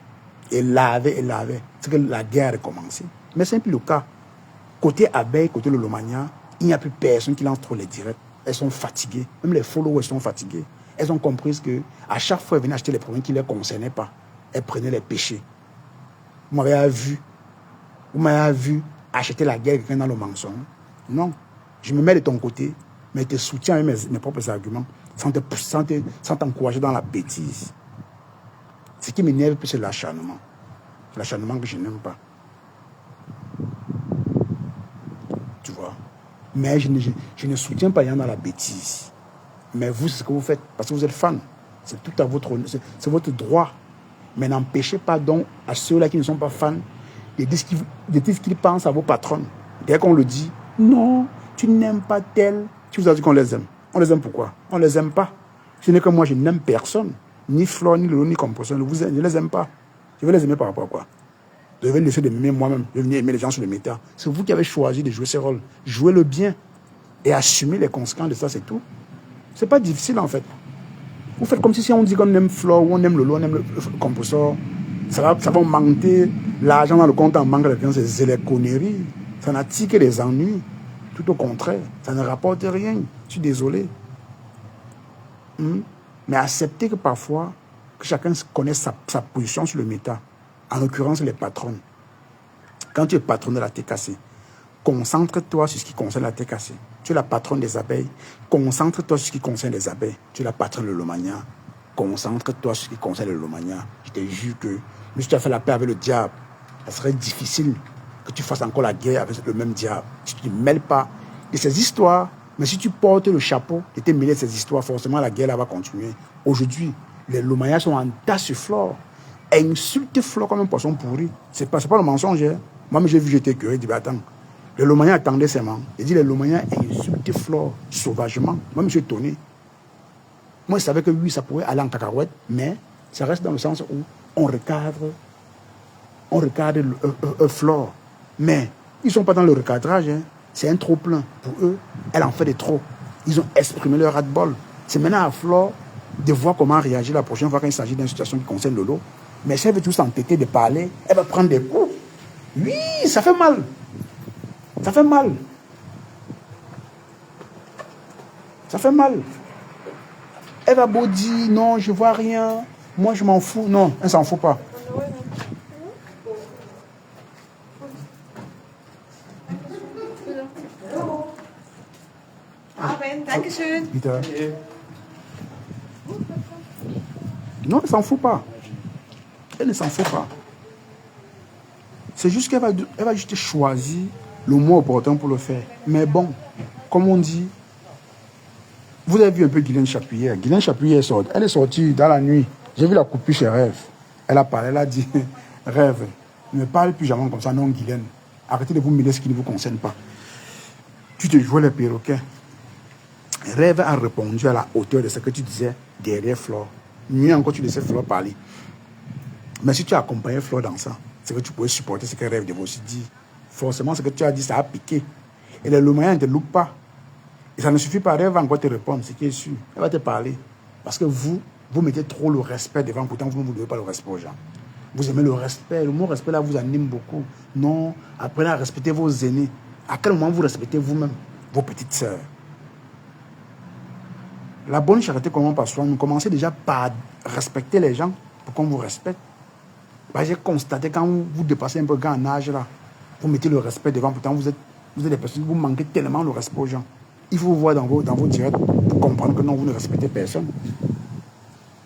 S1: et lavaient, c'est que la guerre a commencé. Mais c'est un peu le cas. Côté abeille, côté Lolomania, il n'y a plus personne qui lance trop les directs. Elles sont fatiguées. Même les followers sont fatigués. Elles ont compris qu'à chaque fois, elles venaient acheter les problèmes qui ne les concernaient pas. Elles prenaient les péchés. Vous m'avez vu acheter la guerre quelqu'un dans le mensonge. Non. Je me mets de ton côté, mais je te soutiens avec mes propres arguments, sans t'encourager dans la bêtise. Ce qui m'énerve plus, c'est l'acharnement. L'acharnement que je n'aime pas. Tu vois. Mais je ne soutiens pas les gens dans la bêtise. Mais vous, c'est ce que vous faites, parce que vous êtes fan. C'est tout à c'est votre droit. Mais n'empêchez pas donc à ceux-là qui ne sont pas fans de dire ce qu'ils pensent à vos patronnes. Dès qu'on le dit, non, tu n'aimes pas tel. Qui vous a dit qu'on les aime? On les aime pourquoi? On ne les aime pas. Ce n'est que moi, je n'aime personne. Ni Flore, ni Lolo, ni Compression. Je ne les aime pas. Je vais les aimer par rapport à quoi? Je vais laisser de m'aimer moi-même. Je vais venir aimer les gens sur le méta. C'est vous qui avez choisi de jouer ce rôle. Jouez-le bien. Et assumez les conséquences de ça, c'est tout. C'est pas difficile en fait. Vous faites comme si on dit qu'on aime Flore, ou on aime Lolo, on aime le Compressor. Ça va augmenter l'argent dans le compte en banque. C'est les conneries. Ça n'attire que les ennuis. Tout au contraire, ça ne rapporte rien. Je suis désolé. Mais accepter que parfois, que chacun connaisse sa position sur le méta. En l'occurrence, les patronnes. Quand tu es patronne de la TKC, concentre-toi sur ce qui concerne la TKC. Tu es la patronne des abeilles. Concentre-toi sur ce qui concerne les abeilles. Tu es la patronne de l'Omania. Concentre-toi sur ce qui concerne le Lomania. Je te jure que, même si tu as fait la paix avec le diable, ça serait difficile que tu fasses encore la guerre avec le même diable. Si tu ne te mêles pas de ces histoires, mais si tu portes le chapeau et te mêles de ces histoires, forcément la guerre là va continuer. Aujourd'hui, les Lomanias sont en tas sur Flore. Insulte Flore comme un poisson pourri. C'est pas le mensonge. Hein. Moi, j'ai vu, j'étais curieux. Je dis, attends, les Lomanias attendaient ses mains. Il dit, les Lomanias insultent Flore sauvagement. Moi, je suis étonné. Moi, je savais que oui, ça pourrait aller en cacahuète, mais ça reste dans le sens où on recadre Flore. Mais ils ne sont pas dans le recadrage. Hein. C'est un trop plein. Pour eux, elle en fait des trop. Ils ont exprimé leur ras-de-bol. C'est maintenant à Flore de voir comment réagir la prochaine fois quand il s'agit d'une situation qui concerne Lolo. Mais si elle veut tout s'entêter de parler, elle va prendre des coups. Oui, ça fait mal. Ça fait mal. Ça fait mal. Elle va beau dire, non, je vois rien. Moi, je m'en fous. Non, elle ne s'en fout pas.
S2: Amen, dankeschön.
S1: Bitte. Non, elle ne s'en fout pas. Elle ne s'en fout pas. C'est juste qu'elle va juste choisir le mot opportun pour le faire. Mais bon, comme on dit, vous avez vu un peu Guylaine Chapuyère. Guylaine Chapuyère elle est sortie dans la nuit. J'ai vu la coupure chez Rêve. Elle a parlé, elle a dit, Rêve, ne parle plus jamais comme ça, non Guylaine. Arrêtez de vous mêler ce qui ne vous concerne pas. Tu te jouais les perroquets. Rêve a répondu à la hauteur de ce que tu disais derrière Flore. Mieux encore, tu laissais Flore parler. Mais si tu as accompagné Flore dans ça, c'est que tu pouvais supporter ce que Rêve devait aussi dire. Forcément, ce que tu as dit, ça a piqué. Et les Lomaniens ne te loupent pas. Et ça ne suffit pas, Rêve va encore te répondre, c'est qui est sûr. Elle va te parler. Parce que vous mettez trop le respect devant, pourtant vous ne vous donnez pas le respect aux gens. Vous aimez le respect, le mot respect là vous anime beaucoup. Non, apprenez à respecter vos aînés. À quel moment vous respectez vous-même, vos petites sœurs? La bonne charité commence par soi. Nous commencez déjà par respecter les gens pour qu'on vous respecte. Bah, j'ai constaté quand vous dépassez un peu grand âge là, vous mettez le respect devant, pourtant vous êtes des personnes, vous manquez tellement le respect aux gens. Il faut vous voir dans vos directs pour comprendre que non, vous ne respectez personne.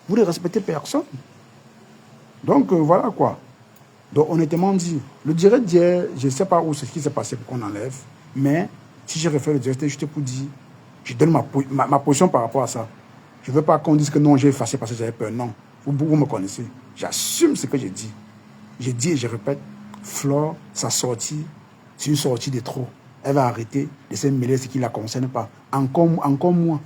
S1: Vous ne respectez personne. Donc voilà quoi. Donc honnêtement dit, le direct d'hier, je ne sais pas où c'est ce qui s'est passé pour qu'on enlève, mais si je refais le direct, c'est juste pour dire, je donne ma position par rapport à ça. Je ne veux pas qu'on dise que non, j'ai effacé parce que j'avais peur. Non, vous me connaissez. J'assume ce que j'ai dit. J'ai dit et je répète, Flore, sa sortie, c'est une sortie de trop. Elle va arrêter de se mêler ce qui ne la concerne pas. Encore moins,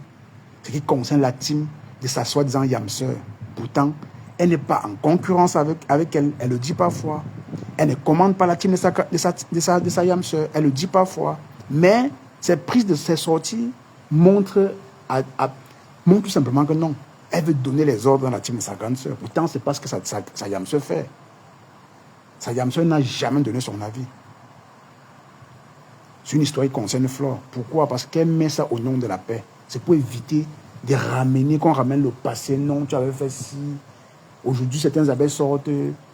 S1: ce qui concerne la team de sa soi-disant yamseur. Pourtant, elle n'est pas en concurrence avec elle. Elle le dit parfois. Elle ne commande pas la team de sa yamseur. Elle le dit parfois. Mais ces prises de ses sorties montrent tout simplement que non. Elle veut donner les ordres dans la team de sa grande sœur. Pourtant, c'est pas ce que sa yamseur fait. Sa yamseur n'a jamais donné son avis. C'est une histoire qui concerne Flore. Pourquoi? Parce qu'elle met ça au nom de la paix. C'est pour éviter de ramener, qu'on ramène le passé. Non, tu avais fait ci. Aujourd'hui, certaines abeilles sortent.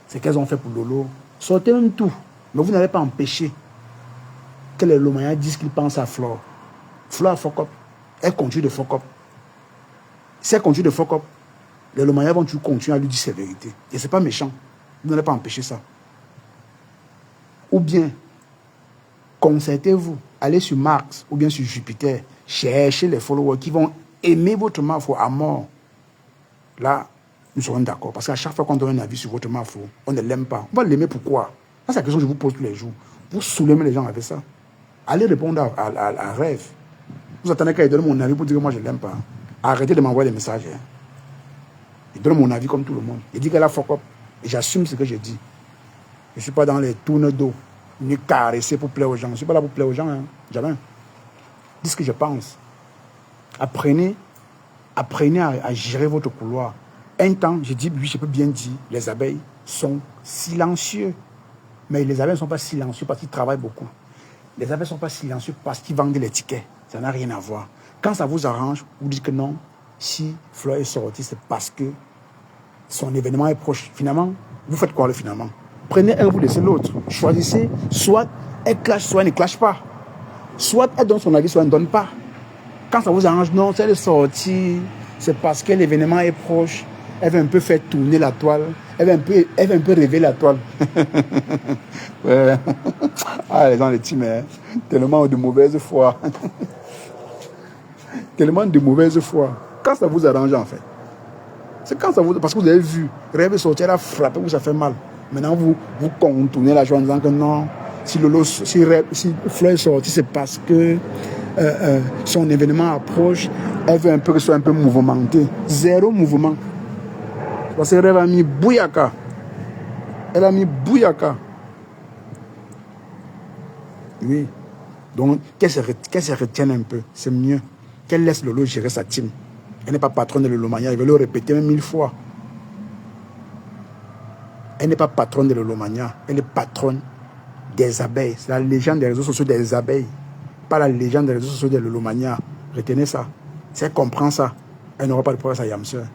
S1: C'est qu'elles ont fait pour Lolo. Sortez même tout. Mais vous n'allez pas empêcher que les Lomaniens disent qu'ils pensent à Flore. Flore fuck up. Elle continue de fuck up. Si elle continue de fuck up, les Lomaniens vont toujours continuer à lui dire ses vérités. Et ce n'est pas méchant. Vous n'allez pas empêcher ça. Ou bien, concertez-vous, allez sur Mars ou bien sur Jupiter, cherchez les followers qui vont aimer votre mafo à mort. Là, nous serons d'accord. Parce qu'à chaque fois qu'on donne un avis sur votre mafo, on ne l'aime pas. On va l'aimer pourquoi? C'est la question que je vous pose tous les jours. Vous soulevez les gens avec ça. Allez répondre à Rêve. Vous attendez qu'elle donne mon avis pour dire que moi je ne l'aime pas. Arrêtez de m'envoyer des messages. Hein. Je donne mon avis comme tout le monde. Il dit qu'elle a fuck up. Et j'assume ce que je dis. Je ne suis pas dans les tournes d'eau, ni caresser pour plaire aux gens. Je ne suis pas là pour plaire aux gens. Hein. Jamais. Dis ce que je pense. Apprenez à gérer votre couloir. Un temps, je dis, oui, je peux bien dire, les abeilles sont silencieux. Mais les abeilles ne sont pas silencieux parce qu'ils travaillent beaucoup. Les abeilles ne sont pas silencieux parce qu'ils vendent les tickets. Ça n'a rien à voir. Quand ça vous arrange, vous dites que non. Si Fleur est sorti, c'est parce que son événement est proche. Finalement, vous faites quoi le finalement? Prenez un, vous laissez l'autre. Choisissez, soit elle clash, soit elle ne clash pas. Soit elle donne son avis, soit elle ne donne pas. Quand ça vous arrange, non, si elle est sortie, c'est parce que l'événement est proche. Elle veut un peu faire tourner la toile. Elle veut un peu rêver la toile. Ouais. Ah, les gens, les teams, hein. Tellement de mauvaise foi. Tellement de mauvaise foi. Quand ça vous arrange, en fait. C'est quand ça vous... Parce que vous avez vu, rêve sortir, elle a frappé, vous ça fait mal. Maintenant, vous contournez la joie en disant que non, si Fleur est sortie, c'est parce que son événement approche, elle veut un peu que ce soit un peu mouvementé. Zéro mouvement. Parce que Rêve a mis bouyaka. Elle a mis bouyaka. Oui. Donc, qu'elle se retienne un peu. C'est mieux. Qu'elle laisse Lolo gérer sa team. Elle n'est pas patronne de Lolomania. Il veut le répéter même 1000 fois. Elle n'est pas patronne de Lolomania. Elle est patronne des abeilles. C'est la légende des réseaux sociaux des abeilles. Pas la légende des réseaux sociaux de Lolomania. Retenez ça. Si elle comprend ça, elle n'aura pas de problème à sa Yamseur.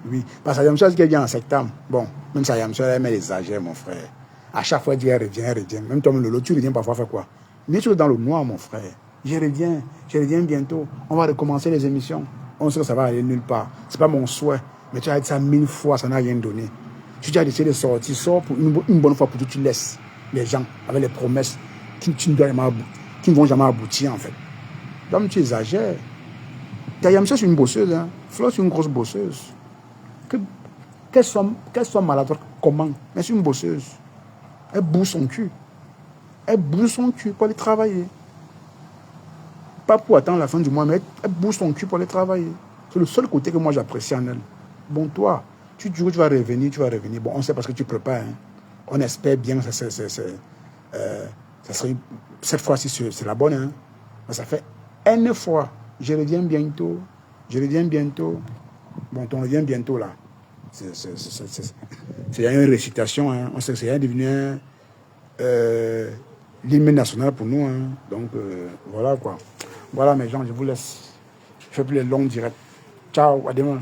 S1: Oui. Parce que sa Yamseur, ce qu'elle vient en septembre. Bon, même sa Yamseur, elle met les exagères, mon frère. À chaque fois, elle dit, elle revient. Même toi, Lolo, tu reviens parfois faire quoi? Mais tu es dans le noir, mon frère. Je reviens bientôt. On va recommencer les émissions. On sait que ça va aller nulle part. C'est pas mon souhait. Mais tu as dit ça 1000 fois, ça n'a rien donné. Si tu as décidé de sortir, sors pour une bonne fois pour tout, tu laisses les gens avec les promesses qui ne vont jamais aboutir, en fait. Donc, tu exagères. Ta Yamseur, c'est une bosseuse. Hein. Flo, c'est une grosse bosseuse. Qu'elle soit maladroite, comment? Mais c'est une bosseuse. Elle bouge son cul. Elle bouge son cul pour aller travailler. Pas pour attendre la fin du mois, mais elle bouge son cul pour aller travailler. C'est le seul côté que moi j'apprécie en elle. Bon, toi, tu dis que tu vas revenir. Bon, on sait parce que tu prépares. Hein. On espère bien que ça serait, cette fois-ci, c'est la bonne. Hein. Mais ça fait N fois. Je reviens bientôt. Bon, on revient bientôt là. C'est une récitation. Hein. On sait que c'est devenu l'hymne national pour nous. Hein. Donc, voilà quoi. Voilà mes gens, je vous laisse. Je fais plus les longs directs. Ciao, à demain.